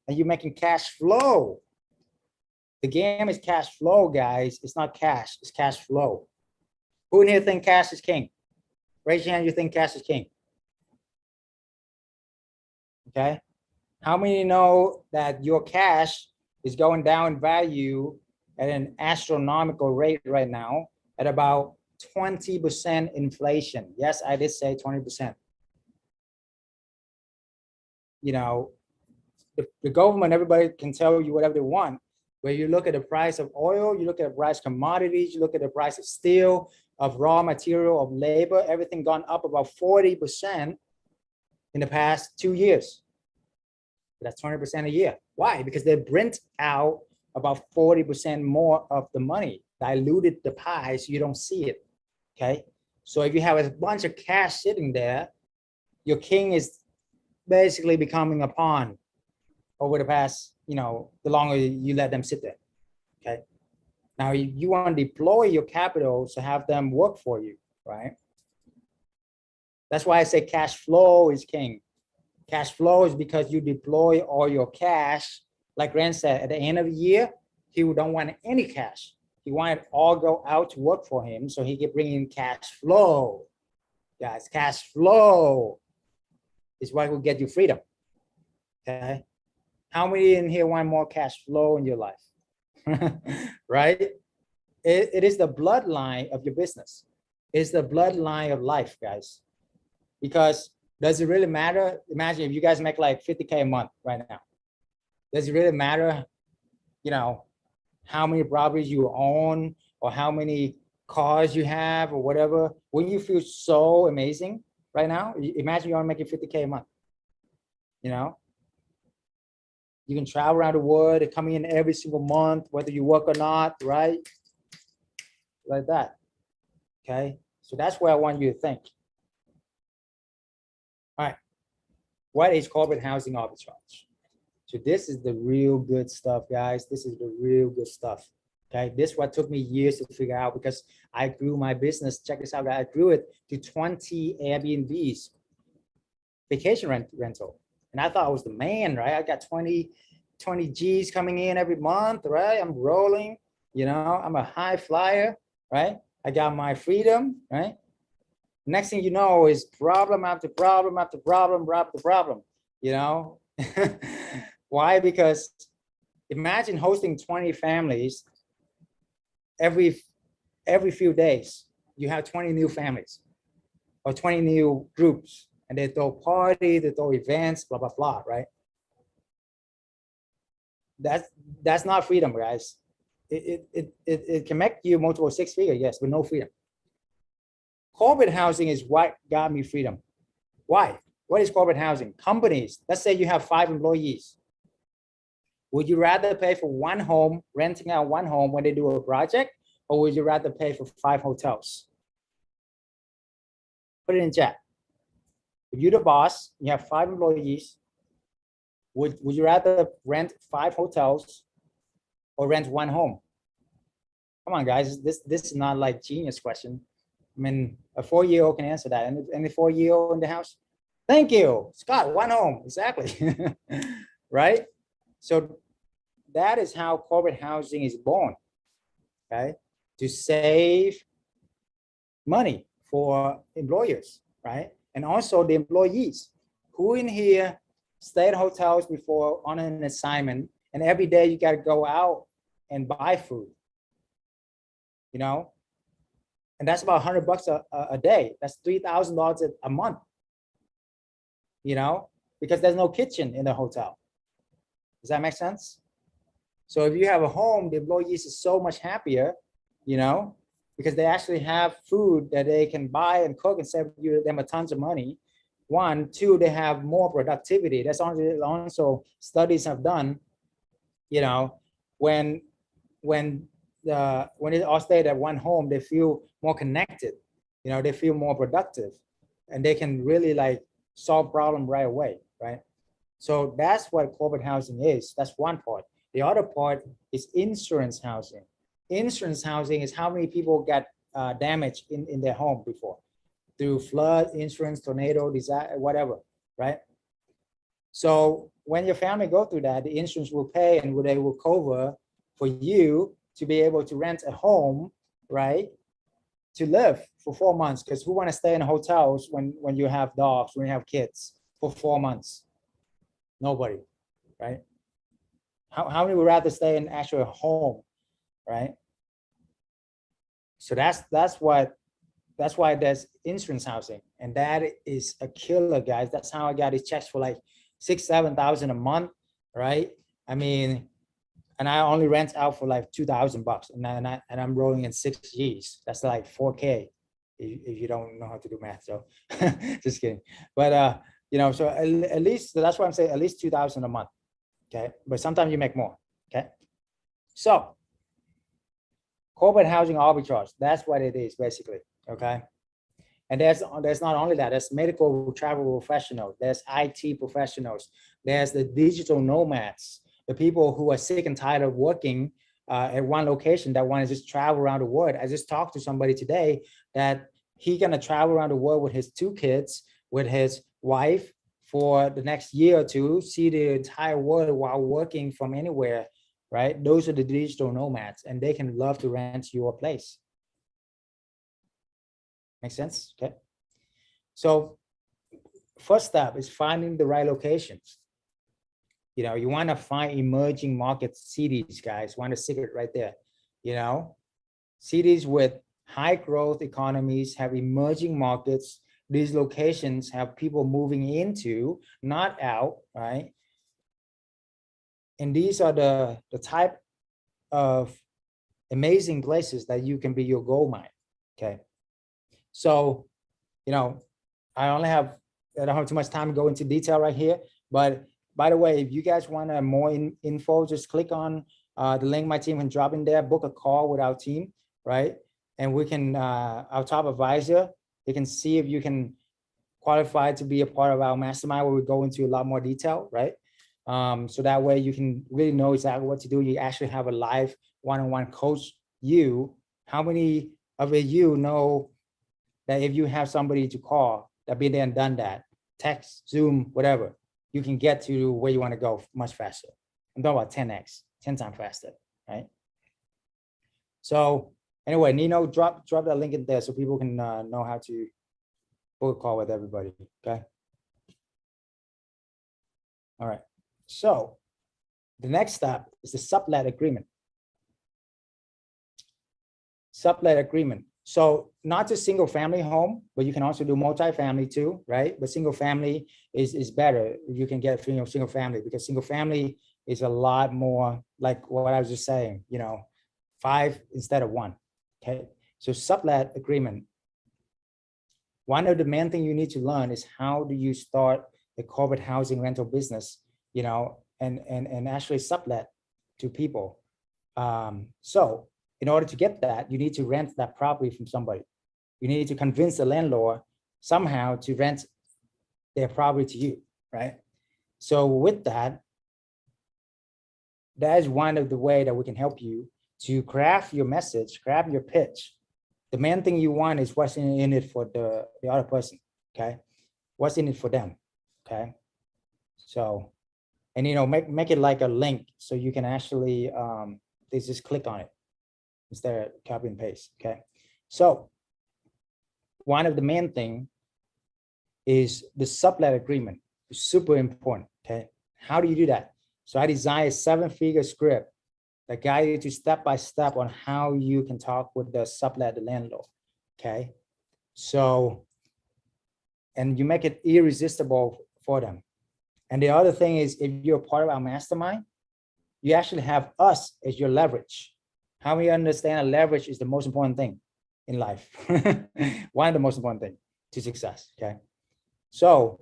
And you're making cash flow. The game is cash flow, guys. It's not cash, it's cash flow. Who in here think cash is king? Raise your hand, you think cash is king. Okay. How many know that your cash is going down in value at an astronomical rate right now at about 20% inflation? Yes, I did say 20%. You know, the government, everybody can tell you whatever they want. Where you look at the price of oil, you look at the price of commodities, you look at the price of steel, of raw material, of labor, everything gone up about 40% in the past 2 years. That's 20% a year. Why? Because they print out about 40% more of the money, diluted the pie so you don't see it, okay? So if you have a bunch of cash sitting there, your king is basically becoming a pawn over the past, you know, the longer you let them sit there, okay? Now you want to deploy your capital to have them work for you, right? That's why I say cash flow is king. Cash flow is because you deploy all your cash. Like Grant said, at the end of the year, he don't want any cash. He wanted all go out to work for him so he could bring in cash flow. Guys, cash flow is what will get you freedom, okay? How many in here want more cash flow in your life? Right? It is the bloodline of your business. It's the bloodline of life, guys. Because does it really matter? Imagine if you guys make like 50K a month right now. Does it really matter, you know, how many properties you own or how many cars you have or whatever? Wouldn't you feel so amazing right now? Imagine you're making 50K a month, you know? You can travel around the world and come in every single month, whether you work or not, right? Like that, okay? So that's where I want you to think. All right, what is corporate housing arbitrage? So this is the real good stuff, guys. This is the real good stuff, okay? This is what took me years to figure out because I grew my business. Check this out, guys. I grew it to 20 Airbnbs, vacation rental. And I thought I was the man, right? I got 20 G's coming in every month, right? I'm rolling, you know, I'm a high flyer, right? I got my freedom, right? Next thing you know is problem after problem after problem after problem. you know? Why? Because imagine hosting 20 families every few days. You have 20 new families or 20 new groups, and they throw parties, they throw events, blah, blah, blah, right? That's not freedom, guys. It can make you multiple six figures, yes, but no freedom. Corporate housing is what got me freedom. Why? What is corporate housing? Companies, let's say you have 5 employees. Would you rather pay for one home, renting out one home when they do a project, or would you rather pay for 5 hotels? Put it in chat. If you're the boss, you have 5 employees, would you rather rent 5 hotels or rent one home? Come on, guys, this is not like genius question. I mean, a 4-year-old can answer that. Any 4-year-old in the house? Thank you, Scott, one home, exactly. Right? So that is how corporate housing is born, okay? To save money for employers, right? And also the employees. Who in here stay at hotels before on an assignment, and every day you got to go out and buy food, you know? And that's about $100 a day. That's $3,000 a month, you know, because there's no kitchen in the hotel. Does that make sense? So if you have a home, the employees is so much happier, you know, because they actually have food that they can buy and cook and save them a tons of money. 1, 2, they have more productivity. That's also studies have done, you know, when they all stay at one home, they feel more connected, you know, they feel more productive, and they can really like solve problem right away, right? So that's what corporate housing is. That's one part. The other part is insurance housing. Insurance housing is how many people got damage in their home before through flood, insurance, tornado, disaster, whatever, right? So when your family go through that, the insurance will pay and they will cover for you to be able to rent a home, right? To live for 4 months, because who want to stay in hotels when you have dogs, when you have kids for 4 months? Nobody, right? How many would rather stay in actual home, right? So that's why there's insurance housing, and that is a killer, guys. That's how I got these checks for like 6,000-7,000 a month, right? I mean, and I only rent out for like $2,000, and I'm rolling in 6 Gs. That's like 4K if you don't know how to do math. So just kidding. But you know, so at least, so that's why I'm saying at least 2,000 a month. Okay, but sometimes you make more. Okay, so corporate housing arbitrage, that's what it is basically. Okay, and there's not only that, there's medical travel professionals, there's IT professionals, there's the digital nomads, the people who are sick and tired of working at one location that want to just travel around the world. I just talked to somebody today that he gonna travel around the world with his 2 kids, with his wife, for the next year or 2, see the entire world while working from anywhere, right? Those are the digital nomads, and they can love to rent your place. Make sense? Okay. So first step is finding the right locations. You know, you want to find emerging market cities, guys. One the secret right there. You know, cities with high growth economies have emerging markets. These locations have people moving into, not out, right? And these are the type of amazing places that you can be your gold mine. Okay. So, you know, I don't have too much time to go into detail right here, but by the way, if you guys want more info, just click on the link my team can drop in there, book a call with our team, right? And we can, our top advisor, they can see if you can qualify to be a part of our mastermind, where we go into a lot more detail, right? So that way you can really know exactly what to do. You actually have a live one-on-one coach you. How many of you know that if you have somebody to call that been there and done that, text, Zoom, whatever, you can get to where you want to go much faster? I'm talking about 10x, 10 times faster, right? So anyway, Nino, drop that link in there so people can know how to book a call with everybody, okay? All right. So the next step is the sublet agreement. Sublet agreement. So not just single family home, but you can also do multifamily too, right? But single family is better. You can get single family because single family is a lot more like what I was just saying, 5 instead of 1. Okay. So sublet agreement. One of the main things you need to learn is how do you start the corporate housing rental business, and actually sublet to people. So in order to get that, you need to rent that property from somebody. You need to convince the landlord somehow to rent their property to you, right? So with that, that is one of the way that we can help you to craft your message, craft your pitch. The main thing you want is what's in it for the other person, okay? What's in it for them, okay? So, and make it like a link so you can actually they just click on it instead of copy and paste, okay? So one of the main thing is the sublet agreement. It's super important, okay? How do you do that? So I designed a 7-figure script that guide you to step-by-step on how you can talk with the sublet, the landlord, okay? So, and you make it irresistible for them. And the other thing is, if you're part of our mastermind, you actually have us as your leverage. How we understand leverage is the most important thing in life. One of the most important things to success, okay? So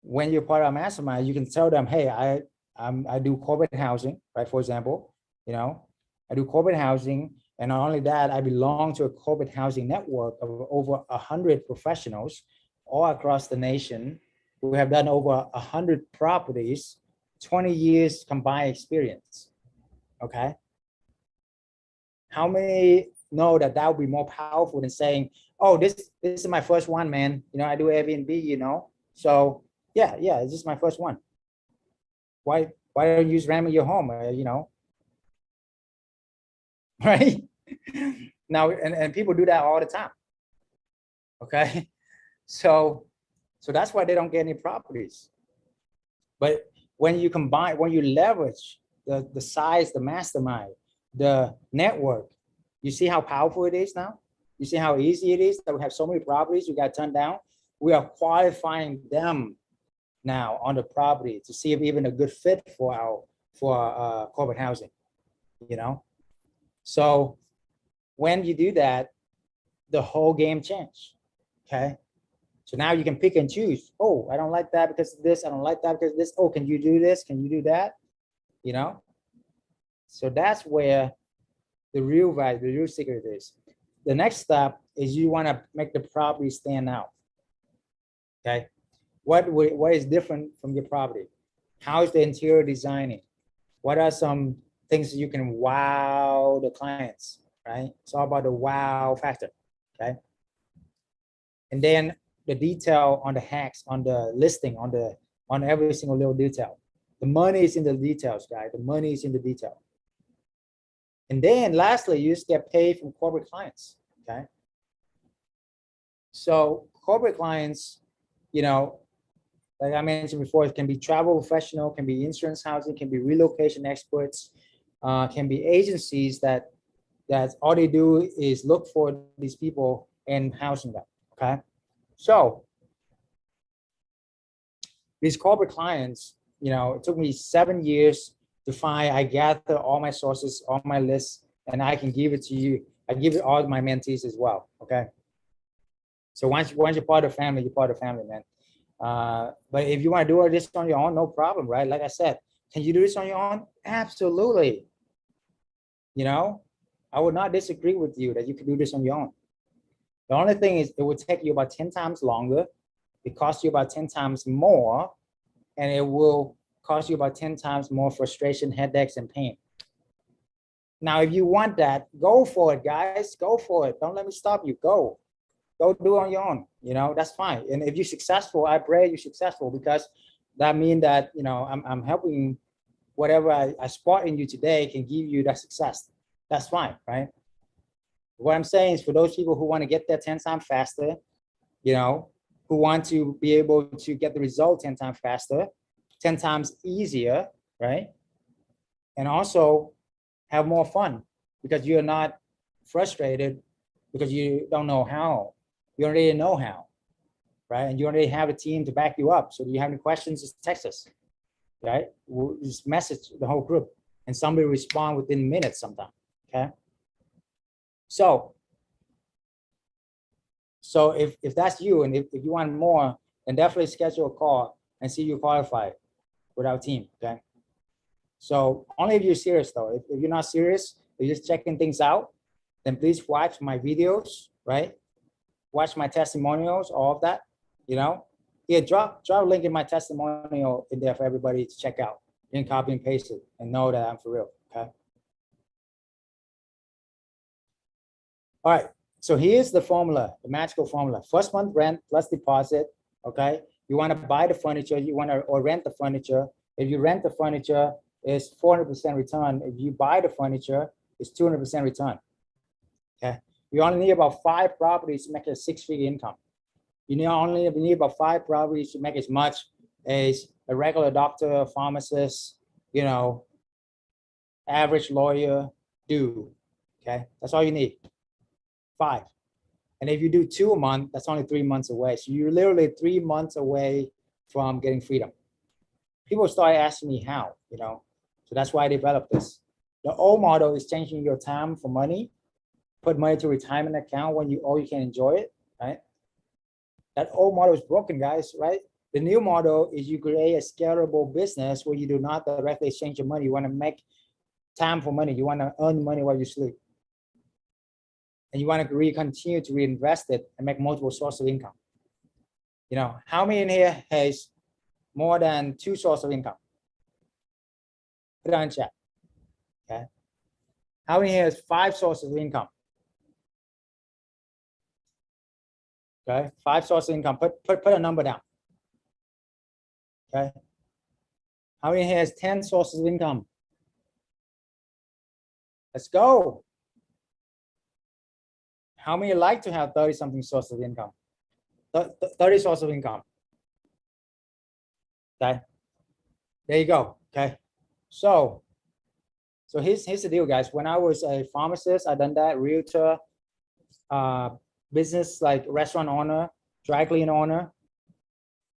when you're part of our mastermind, you can tell them, hey, I do corporate housing, right? For example, I do corporate housing, and not only that, I belong to a corporate housing network of over 100 professionals all across the nation who have done over 100 properties, 20 years combined experience, okay? How many know that would be more powerful than saying, oh, this is my first one, man. I do Airbnb, so yeah, this is my first one. Why don't you use rent in your home, right? Now, and people do that all the time, okay? So that's why they don't get any properties. But when you leverage the size, the mastermind, the network, you see how powerful it is now? You see how easy it is that we have so many properties we got turned down? We are qualifying them now on the property to see if even a good fit for our corporate housing, So when you do that, the whole game changed, okay? So now you can pick and choose. Oh, I don't like that because of this. I don't like that because of this. Oh, can you do this? Can you do that? So that's where the real value, the real secret is. The next step is you want to make the property stand out. Okay. What is different from your property? How is the interior designing? What are some things that you can wow the clients, right? It's all about the wow factor, okay? And then the detail on the hacks, on the listing, on every single little detail. The money is in the details, guys. The money is in the detail. And then lastly, you just get paid from corporate clients, okay? So corporate clients, like I mentioned before, it can be travel professional, can be insurance housing, can be relocation experts, can be agencies that all they do is look for these people and housing them, okay? So these corporate clients, it took me 7 years to find. I gather all my sources, all my lists, and I can give it to you. I give it all to my mentees as well, okay? So once you're part of the family, you're part of the family, man. But if you want to do this on your own, no problem, right? Like I said, can you do this on your own? Absolutely. I would not disagree with you that you can do this on your own. The only thing is it would take you about 10 times longer. It costs you about 10 times more, and it will cost you about 10 times more frustration, headaches, and pain. Now, if you want that, go for it, guys. Go for it. Don't let me stop you. Go do it on your own. That's fine. And if you're successful, I pray you're successful, because that means that I'm helping. Whatever I spot in you today can give you that success. That's fine, right? What I'm saying is, for those people who want to get there 10 times faster, who want to be able to get the result 10 times faster, 10 times easier, right? And also have more fun because you're not frustrated because you don't know how. You already know how, right? And you already have a team to back you up. So if you have any questions, just text us, right? We'll just message the whole group and somebody respond within minutes sometimes, okay? So if that's you and if you want more, then definitely schedule a call and see you qualify with our team, okay? So only if you're serious though. If you're not serious, you're just checking things out, then please watch my videos, right? Watch my testimonials, all of that, you know? Yeah, drop a link in my testimonial in there for everybody to check out. You can copy and paste it and know that I'm for real, okay? All right, so here's the formula, the magical formula. First month rent plus deposit, okay? You wanna buy the furniture, or rent the furniture. If you rent the furniture, it's 400% return. If you buy the furniture, it's 200% return, okay? You only need about 5 properties to make a 6-figure income. You need about 5 properties to make as much as a regular doctor, pharmacist, you know, average lawyer do, okay? That's all you need, 5. And if you do 2 a month, that's only 3 months away. So you're literally 3 months away from getting freedom. People start asking me how, you know, so that's why I developed this. The old model is changing your time for money, put money to retirement account when you can enjoy it, right? That old model is broken, guys, right? The new model is you create a scalable business where you do not directly exchange your money. You want to make time for money. You want to earn money while you sleep. And you want to continue to reinvest it and make multiple sources of income. You know, how many in here has more than 2 sources of income? Put it on chat, okay? How many here has 5 sources of income? Okay, 5 sources of income. Put a number down. Okay. How many here has 10 sources of income? Let's go. How many like to have 30-something sources of income? 30 sources of income. Okay. There you go. Okay. So here's the deal, guys. When I was a pharmacist, I done that, realtor, business like restaurant owner, dry cleaner owner,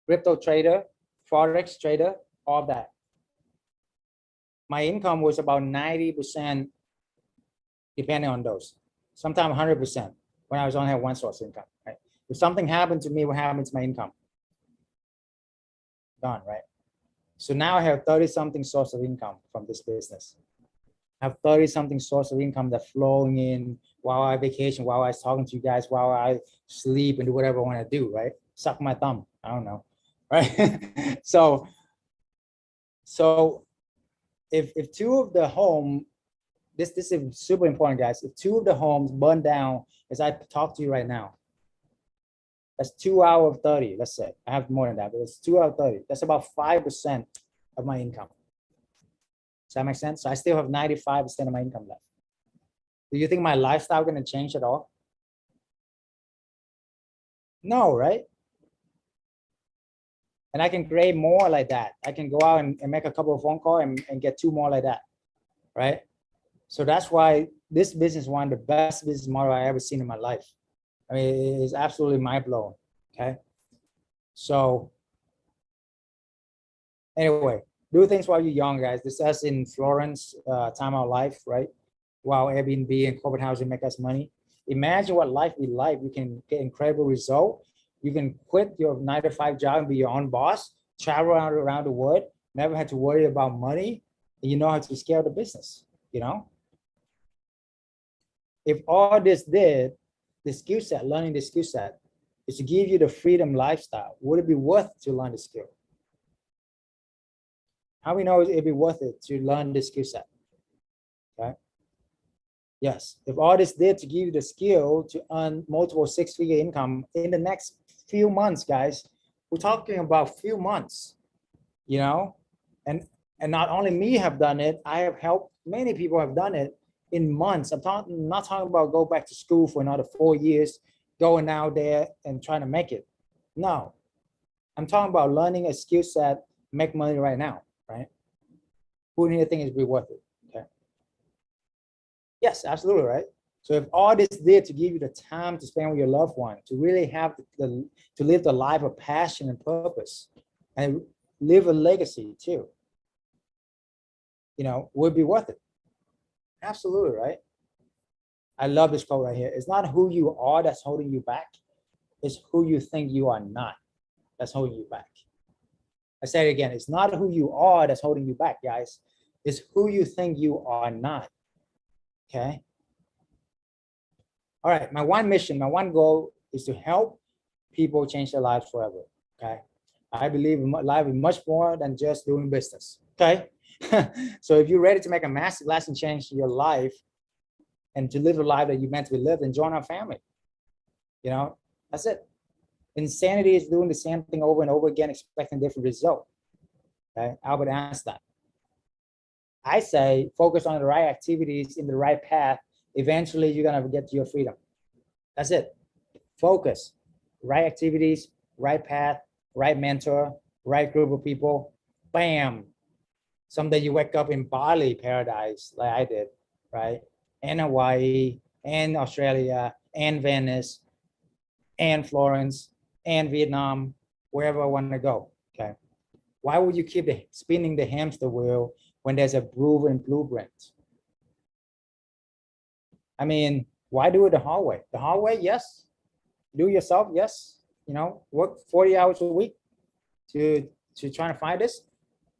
crypto trader, forex trader, all that. My income was about 90% depending on those. Sometimes 100% when I was only have 1 source of income. Right? If something happened to me, what happened to my income? Gone, right? So now I have 30-something source of income from this business. I have 30-something source of income that flowing in while I vacation, while I was talking to you guys, while I sleep and do whatever I want to do, right? Suck my thumb. I don't know, right? so if 2 of the home, this is super important, guys. If 2 of the homes burn down as I talk to you right now, that's 2 out of 30. Let's say I have more than that, but it's 2 out of 30. That's about 5% of my income. Does that make sense? So I still have 95% of my income left. Do you think my lifestyle going to change at all? No, right? And I can create more like that. I can go out and make a couple of phone calls and get 2 more like that, right? So that's why this business is one of the best business model I ever seen in my life. I mean, it's absolutely mind blowing, okay? So anyway, do things while you're young, guys. This is us in Florence, time of life, right? While Airbnb and corporate housing make us money. Imagine what life be like. You can get incredible result. You can quit your 9-to-5 job and be your own boss, travel around the world, never had to worry about money, and you know how to scale the business, you know? If all this did, the skill set, learning the skill set, is to give you the freedom lifestyle, would it be worth to learn the skill? How we know it'd be worth it to learn this skill set? Okay. Yes. If all this did to give you the skill to earn multiple 6-figure income in the next few months, guys, we're talking about few months, you know, and not only me have done it, I have helped many people have done it in months. I'm not talking about go back to school for another 4 years, going out there and trying to make it. No, I'm talking about learning a skill set make money right now, right? Who in here think it's be worth it? Okay. Yes, absolutely, right? So if all this did to give you the time to spend with your loved one, to really have to live the life of passion and purpose, and live a legacy too, would be worth it. Absolutely, right? I love this quote right here. It's not who you are that's holding you back. It's who you think you are not that's holding you back. I say it again. It's not who you are that's holding you back, guys. It's who you think you are not. Okay. All right. My one mission, my one goal is to help people change their lives forever. Okay. I believe life is much more than just doing business. Okay. So if you're ready to make a massive lasting change in your life and to live the life that you meant to live, then join our family. That's it. Insanity is doing the same thing over and over again, expecting different result. Okay. Albert Einstein. I say focus on the right activities in the right path. Eventually, you're gonna get to your freedom. That's it. Focus. Right activities, right path, right mentor, right group of people. Bam. Someday you wake up in Bali paradise like I did, right? And Hawaii, and Australia, and Venice, and Florence, and Vietnam, wherever I want to go. Okay. Why would you keep spinning the hamster wheel when there's a proven blueprint? I mean, why do it the hard way? The hard way, yes. Do it yourself, yes. Work 40 hours a week to try to find this,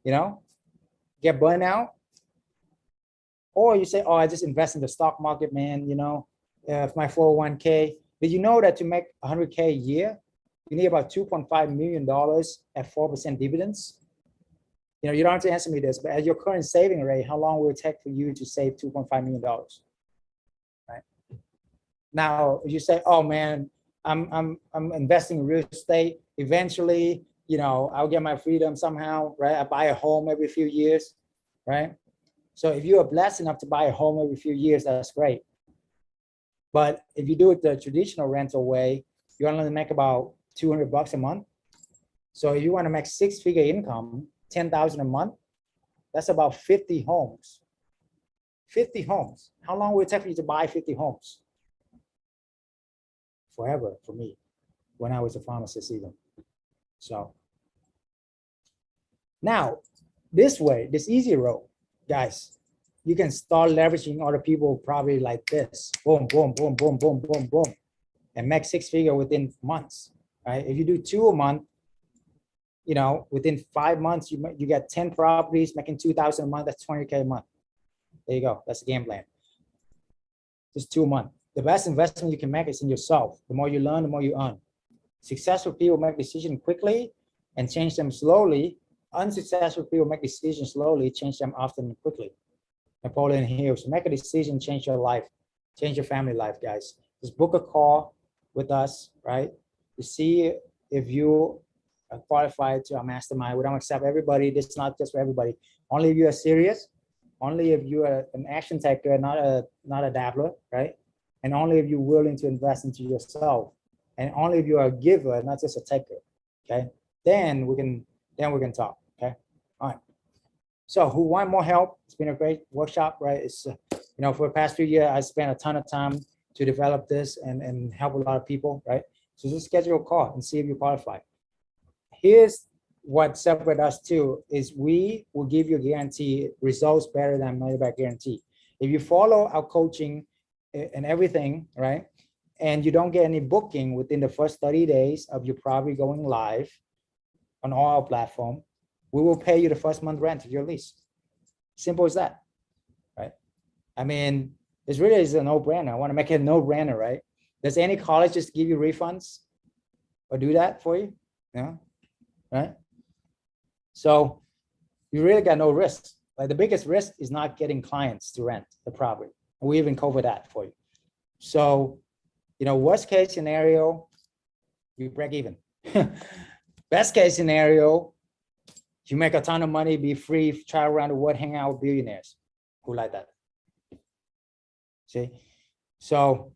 get burned out. Or you say, oh, I just invest in the stock market, man, if my 401k. Did you know that to make 100K a year, you need about $2.5 million at 4% dividends? You don't have to answer me this, but at your current saving rate, how long will it take for you to save $2.5 million? Right? Now, if you say, oh man, I'm investing in real estate. Eventually, I'll get my freedom somehow, right? I buy a home every few years, right? So if you are blessed enough to buy a home every few years, that's great. But if you do it the traditional rental way, you only make about $200 a month. So if you want to make six-figure income, $10,000 a month, that's about 50 homes. 50 homes. How long will it take for you to buy 50 homes? Forever for me, when I was a pharmacist even. So now, this way, this easy road, guys, you can start leveraging other people probably like this. Boom, boom, boom, boom, boom, boom, boom. And make six-figure within months, right? If you do 2 a month, within 5 months, you get 10 properties, making 2,000 a month, that's 20K a month. There you go, that's the game plan. Just 2 a month. The best investment you can make is in yourself. The more you learn, the more you earn. Successful people make decisions quickly and change them slowly. Unsuccessful people make decisions slowly, change them often and quickly. Napoleon Hill. So make a decision, change your life, change your family life, guys. Just book a call with us, right? To see if you are qualified to our mastermind. We don't accept everybody. This is not just for everybody. Only if you are serious, only if you are an action taker, not a dabbler, right? And only if you're willing to invest into yourself, and only if you are a giver, not just a taker. Okay, then we can talk. Okay, all right. So who want more help? It's been a great workshop, right? It's for the past few years, I spent a ton of time to develop this and help a lot of people, right? So just schedule a call and see if you qualify. Here's what separates us too, is we will give you a guarantee results better than money back guarantee. If you follow our coaching and everything, right, and you don't get any booking within the first 30 days of your property going live on all our platform, we will pay you the first month rent of your lease. Simple as that, right? I mean, this really is a no-brainer. I want to make it a no-brainer, right? Does any college just give you refunds or do that for you? No, right? So you really got no risk. Like the biggest risk is not getting clients to rent the property. We even cover that for you. So, worst case scenario, you break even. Best case scenario, you make a ton of money, be free, travel around the world, hang out with billionaires. Who like that? See? So,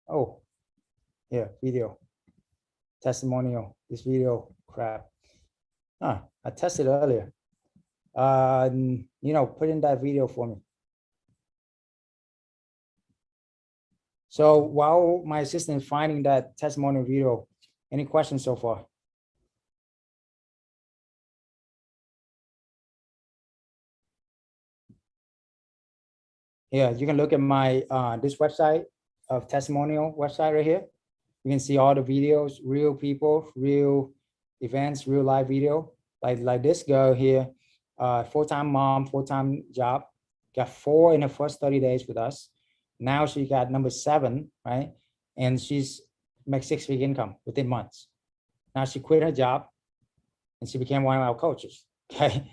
oh, yeah, video, testimonial, this video, crap. I tested earlier. Put in that video for me. So while my assistant is finding that testimonial video, any questions so far? Yeah, you can look at my this website of testimonial website right here. You can see all the videos, real people, real events, real live video. Like this girl here, full-time mom, full-time job, got 4 in the first 30 days with us. Now she got number 7, right? And she's makes 6-figure income within months. Now she quit her job and she became one of our coaches. Okay.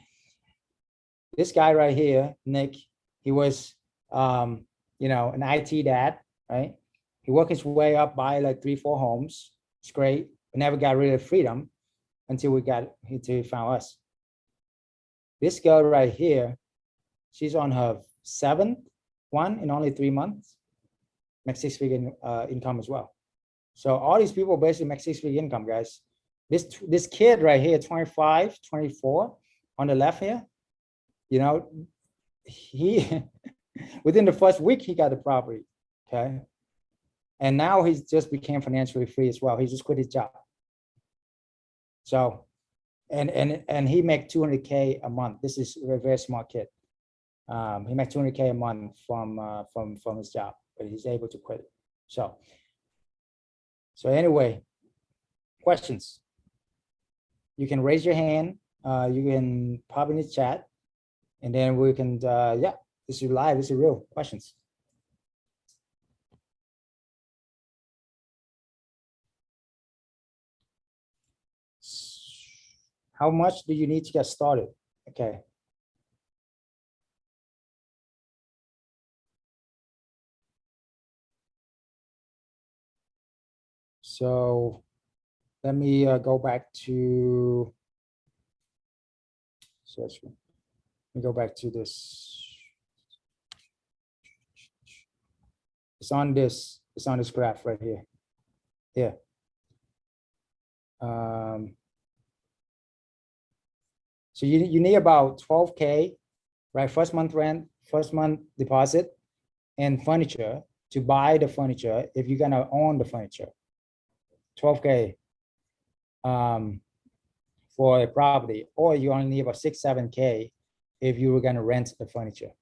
This guy right here, Nick, he was an IT dad, right? He worked his way up by like 3-4 homes. It's great. We never got rid of freedom until he found us. This girl right here, she's on her 7th one in only 3 months, makes 6-figure income as well. So all these people basically make 6-figure income, guys. This kid right here, 25, 24, on the left here, he within the first week he got the property, okay? And now he's just became financially free as well. He just quit his job. So, and he make 200K a month. This is a very smart kid. He makes 200K a month from his job, but he's able to quit it. So anyway, questions? You can raise your hand. You can pop in the chat, and then we can. Yeah, this is live. This is real questions. How much do you need to get started? Okay. So let me go back to, let me go back to this. It's on this graph right here. Yeah. So you need about 12K, right? First month rent, first month deposit, and furniture to buy the furniture if you're gonna own the furniture. 12K for a property, or you only need about 6-7K if you were gonna rent the furniture.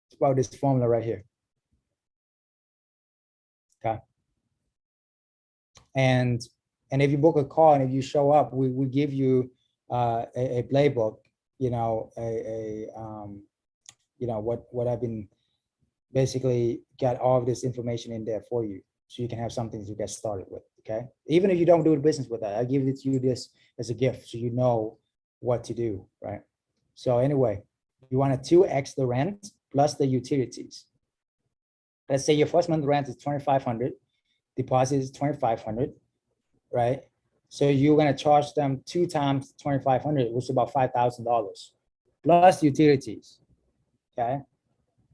It's about this formula right here. Okay. And if you book a call and if you show up, we give you a playbook, what I've been basically got all of this information in there for you, so you can have something to get started with. Okay, even if you don't do the business with that, I give it to you this as a gift, so you know what to do, right? So anyway, you want to 2x the rent plus the utilities. Let's say your first month rent is 2,500, deposit is 2,500, right? So you're gonna charge them 2 times 2,500, which is about $5,000 plus utilities. Okay,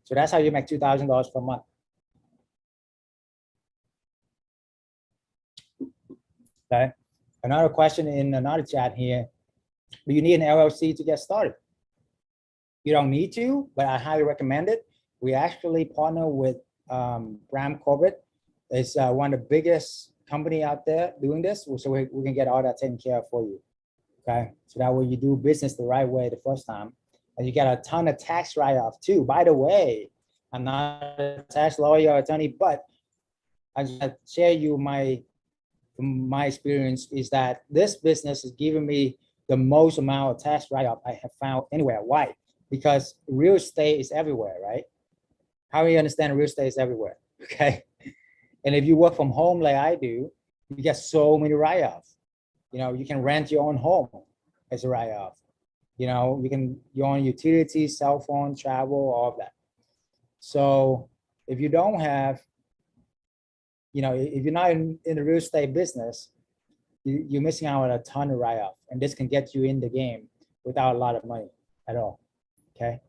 so that's how you make $2,000 per month. Okay, another question in another chat here: do you need an LLC to get started? You don't need to, but I highly recommend it. We actually partner with Bram Corbett. It's one of the biggest company out there doing this, so we can get all that taken care of for you. Okay, so that way you do business the right way the first time, and you get a ton of tax write-off too. By the way, I'm not a tax lawyer or attorney, but I just share you my experience is that this business is giving me the most amount of tax write-off I have found anywhere. Why? Because real estate is everywhere, right? How do you understand real estate is everywhere? Okay. And if you work from home like I do, you get so many write-offs. You can rent your own home as a write-off. You own utilities, cell phone, travel, all of that. So if you don't have, if you're not in the real estate business, you're missing out on a ton of write-off, and this can get you in the game without a lot of money at all. Okay.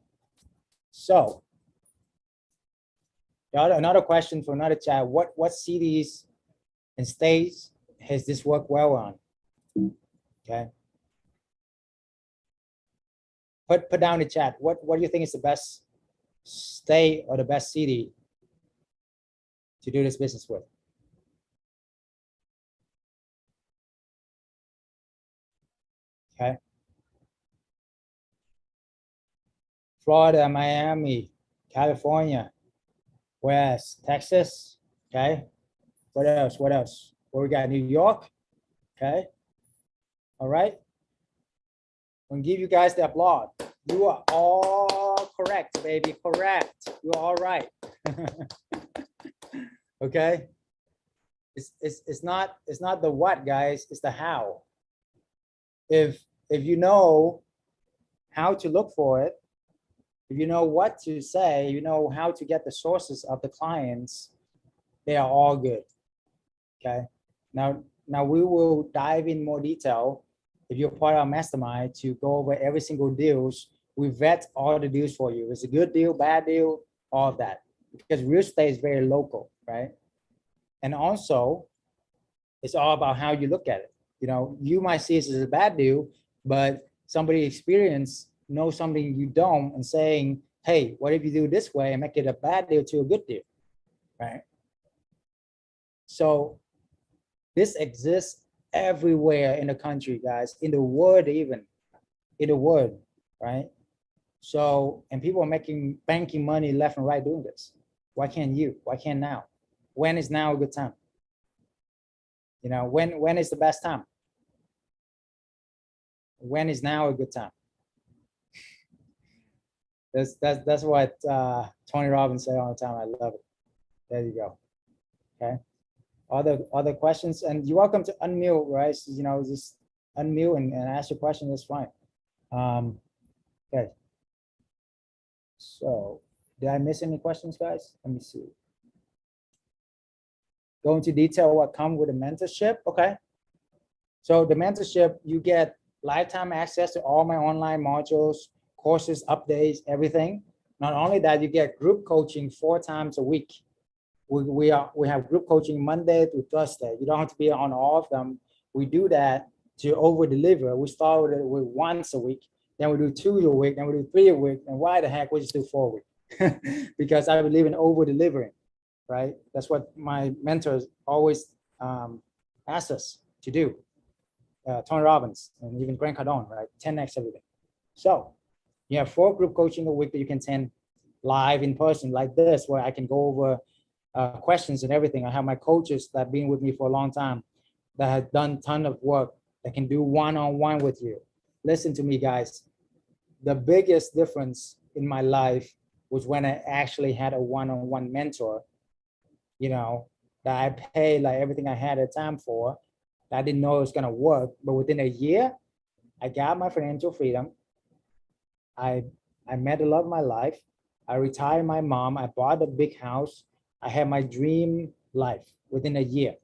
So another question for another chat: what cities and states has this worked well on? Okay. Put down in the chat. What do you think is the best state or the best city to do this business with? Okay. Florida, Miami, California, West, Texas. Okay. What else? What else? Where we got New York. Okay. All right. I'm gonna give you guys the applause. You are all correct, baby. Correct. You're all right. Okay. It's not the what, guys. It's the how. If you know how to look for it, if you know what to say, you know how to get the sources of the clients, they are all good. Okay. Now we will dive in more detail if you're part of our mastermind to go over every single deals. We vet all the deals for you. It's a good deal, bad deal, all of that, because real estate is very local, right? And also, it's all about how you look at it. You know, you might see it as a bad deal, but somebody experienced knows something you don't and saying, hey, what if you do this way and make it a bad deal to a good deal, right? So this exists everywhere in the country, guys, in the world, even in the world, right? So, and people are banking money left and right doing this. Why can't you? Why can't now? When is now a good time? You know, when is the best time? When is now a good time? That's what Tony Robbins say all the time. I love it. There you go. Okay. Other questions, and you're welcome to unmute, right? So, you know, just unmute and ask your question. That's fine. Okay. So, did I miss any questions, guys? Let me see. Go into detail what comes with a mentorship. Okay. So the mentorship, you get lifetime access to all my online modules, courses, updates, everything. Not only that, you get group coaching 4 times a week. We have group coaching Monday through Thursday. You don't have to be on all of them. We do that to over deliver. We start with once a week, then we do 2 a week, then we do 3 a week, and why the heck we just do 4 a week? Because I believe in over delivering, right? That's what my mentors always ask us to do. Tony Robbins and even Grant Cardone, right? 10x everything. So you have 4 group coaching a week that you can attend live in person like this, where I can go over questions and everything. I have my coaches that have been with me for a long time that have done a ton of work that can do one-on-one with you. Listen to me, guys. The biggest difference in my life was when I actually had a one-on-one mentor, you know, that I paid like everything I had at time for. I didn't know it was gonna work, but within a year, I got my financial freedom. I met the love of my life. I retired my mom. I bought a big house. I had my dream life within a year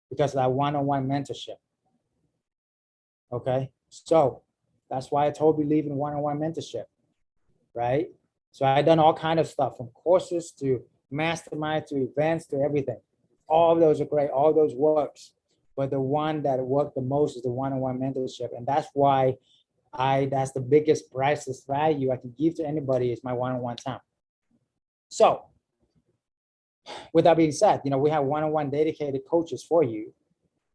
because of that one-on-one mentorship. Okay, so that's why I totally believe in one-on-one mentorship, right? So I done all kind of stuff, from courses to mastermind to events to everything. All of those are great. All those works. But the one that worked the most is the one-on-one mentorship. And that's why that's the biggest priceless value I can give to anybody is my one-on-one time. So with that being said, you know, we have one-on-one dedicated coaches for you.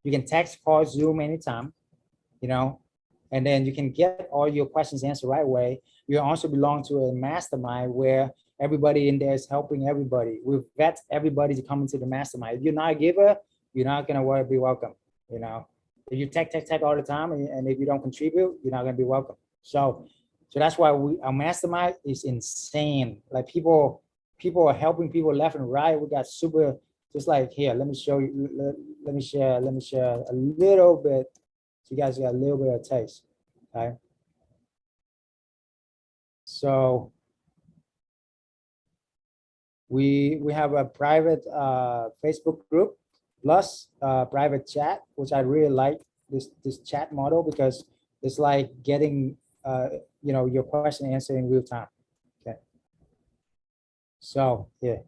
You can text, call, Zoom anytime, you know, and then you can get all your questions answered right away. You also belong to a mastermind where everybody in there is helping everybody. We vet everybody to come into the mastermind. If you're not a giver, you're not gonna be welcome, you know. If you tech all the time and if you don't contribute, you're not gonna be welcome. So that's why our mastermind is insane. Like people are helping people left and right. We got super, just like here, let me show you, let me share a little bit so you guys got a little bit of taste, okay? So we have a private Facebook group plus private chat, which I really like this chat model because it's like getting you know, your question answered in real time. Okay. So here,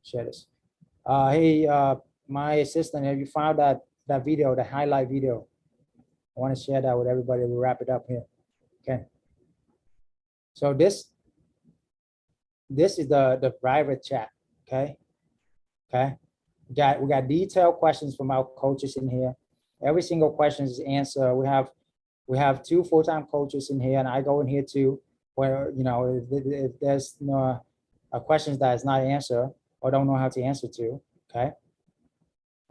share this. Hey, my assistant, have you found that that video, the highlight video. I want to share that with everybody. We'll wrap it up here. Okay. So this is the private chat. Okay. Okay. We got detailed questions from our coaches in here. Every single question is answered. We have 2 full-time coaches in here, and I go in here too, where, you know, if there's no questions that is not answered or don't know how to answer to. Okay.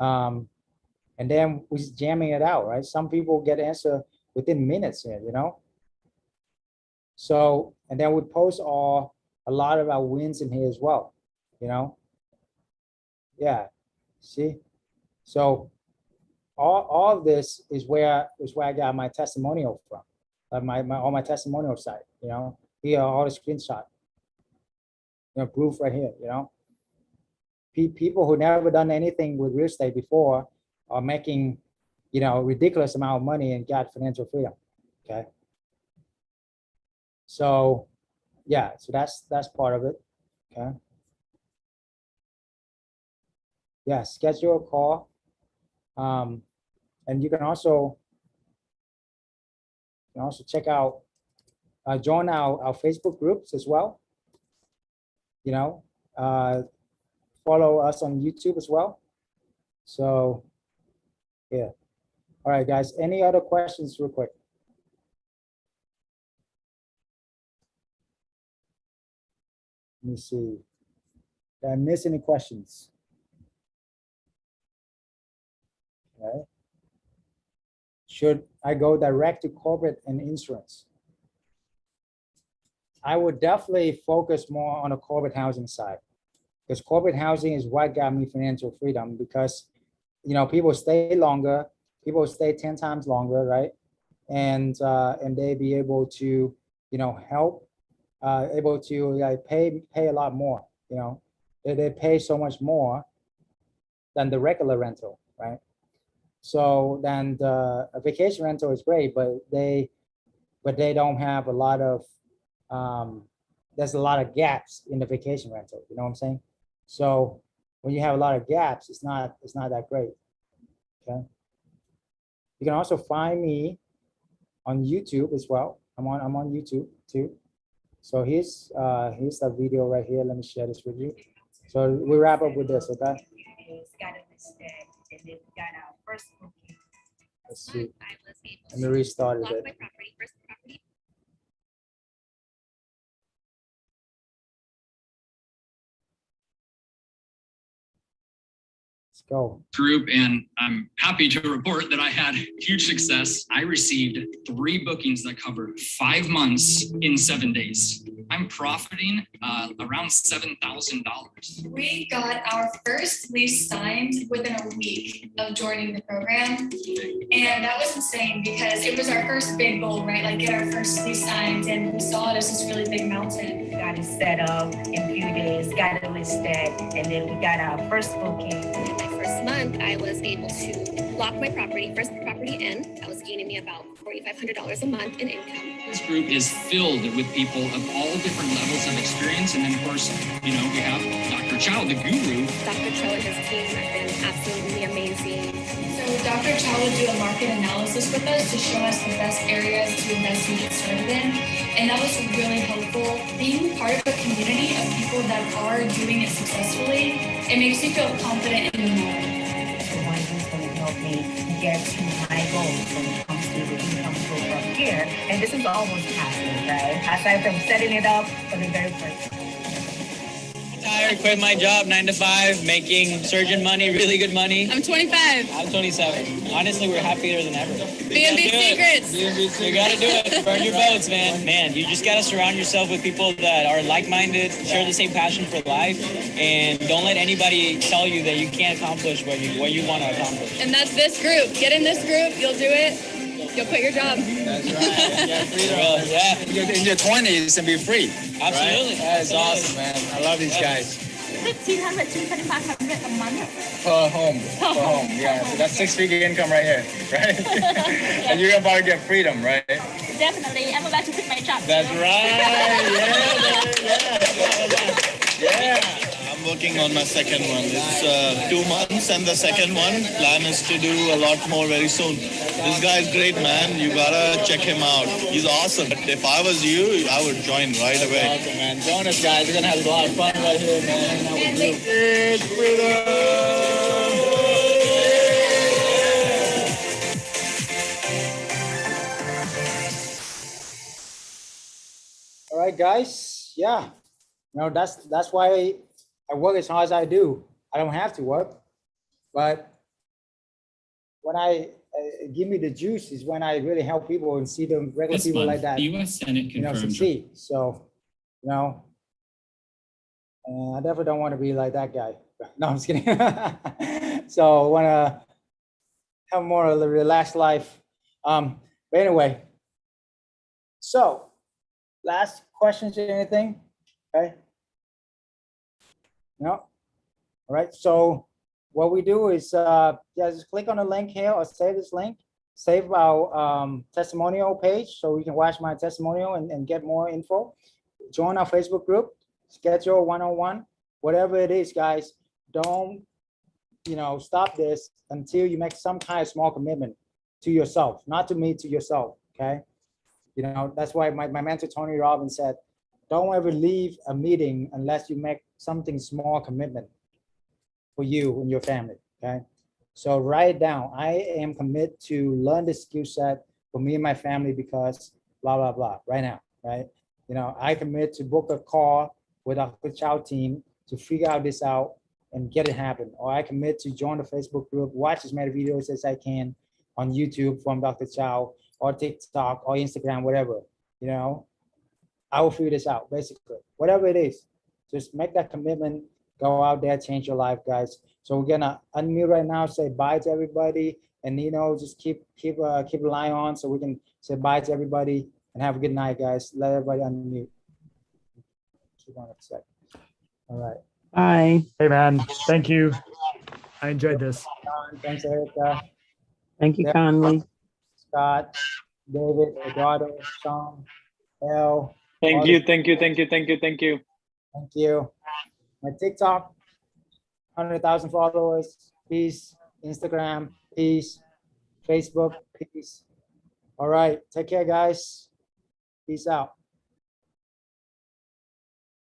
And then we're just jamming it out, right? Some people get answer within minutes here, you know? So, and then we post a lot of our wins in here as well, you know? Yeah, see? So all of this is where I got my testimonial from, on my testimonial site, you know? Here are all the screenshot, you know, proof right here, you know? People who never done anything with real estate before are making, you know, ridiculous amount of money and got financial freedom. Okay. So yeah, so that's part of it. Okay. Yeah, schedule a call. And you can also check out, join our Facebook groups as well. You know, follow us on YouTube as well. So yeah. All right, guys, any other questions real quick? Let me see. Did I miss any questions? Okay. Should I go direct to corporate and insurance? I would definitely focus more on the corporate housing side, because corporate housing is what got me financial freedom, because, you know, people stay longer, people stay 10 times longer, right? And they be able to, you know, help, able to like pay a lot more, you know, they pay so much more than the regular rental, right? So then the vacation rental is great, but they don't have a lot of, there's a lot of gaps in the vacation rental, you know what I'm saying? So when you have a lot of gaps, it's not that great. Okay. You can also find me on YouTube as well. I'm on YouTube too. So here's the video right here. Let me share this with you. So we wrap up with this, okay? Let's see. Let me restart it. Go. Group, and I'm happy to report that I had huge success. I received 3 bookings that covered 5 months in 7 days. I'm profiting around $7,000. We got our first lease signed within a week of joining the program, and that was insane because it was our first big goal, right? Like get our first lease signed, and we saw it as this really big mountain. Got it set up in a few days, got it listed, and then we got our first booking. First month, I was able to lock my first property in. That was gaining me about $4,500 a month in income. This group is filled with people of all different levels of experience. And then of course, you know, we have Dr. Chau, the guru. Dr. Chau and his team have been absolutely amazing. So Dr. Chau would do a market analysis with us to show us the best areas to invest and get started in. And that was really helpful. Being part of a community of people that are doing it successfully, it makes me feel confident in the moment. The one who's going to help me get to my goals when it comes to the income flow from here. And this is almost happening, right? Aside from setting it up for the very first time. Retired, quit my job, 9 to 5, making surgeon money, really good money. I'm 25. I'm 27. Honestly, we're happier than ever. B&B Secrets. You gotta do it. Burn your boats, man. Man, you just gotta surround yourself with people that are like-minded, share the same passion for life, and don't let anybody tell you that you can't accomplish what you want to accomplish. And that's this group. Get in this group, you'll do it. You'll quit your job. That's right. Yeah, freedom. Yeah. You're in your 20s and be free. Absolutely. Right? That's awesome, man. I love these guys. 1,500 to 2,500 a month. Per home. Yeah, so that's 6-figure income right here, right? And you're about to get freedom, right? Definitely. I'm about to quit my job. That's right. Yeah. working on my second one. It's 2 months, and the second one plan is to do a lot more very soon. This guy's great, man. You gotta check him out. He's awesome. If I was you, I would join right away. Awesome, man. Join us, guys. We're gonna have a lot of fun right here, man. All right, guys. Yeah, that's why I work as hard as I do. I don't have to work, but when I give me the juice is when I really help people and see them regular people like that, the U.S. Senate confirmed. succeed. So, and I definitely don't want to be like that guy. No, I'm just kidding. So I want to have more of a relaxed life. But anyway, so last questions or anything? Okay. No. All right. So what we do is just click on the link here or save this link. Save our testimonial page so you can watch my testimonial and get more info. Join our Facebook group, schedule one-on-one, whatever it is, guys. Don't stop this until you make some kind of small commitment to yourself, not to me, to yourself. Okay. That's why my mentor Tony Robbins said, don't ever leave a meeting unless you make something small commitment for you and your family. Okay. So write it down. I am committed to learn this skill set for me and my family because blah, blah, blah right now. Right. I commit to book a call with Dr. Chau team to figure out this out and get it happen. Or I commit to join the Facebook group, watch as many videos as I can on YouTube from Dr. Chau or TikTok or Instagram, whatever, I will figure this out, basically. Whatever it is, just make that commitment, go out there, change your life, guys. So we're gonna unmute right now, say bye to everybody, and just keep a line on so we can say bye to everybody and have a good night, guys. Let everybody unmute. Keep on a sec. All right. Bye. Hey, man. Thank you. I enjoyed this. Thanks, Erica. Thank you, Conley. Scott, David, Eduardo, Sean, L. Thank you. Thank you. Thank you. My TikTok, 100,000 followers. Peace. Instagram, peace. Facebook, peace. All right. Take care, guys. Peace out.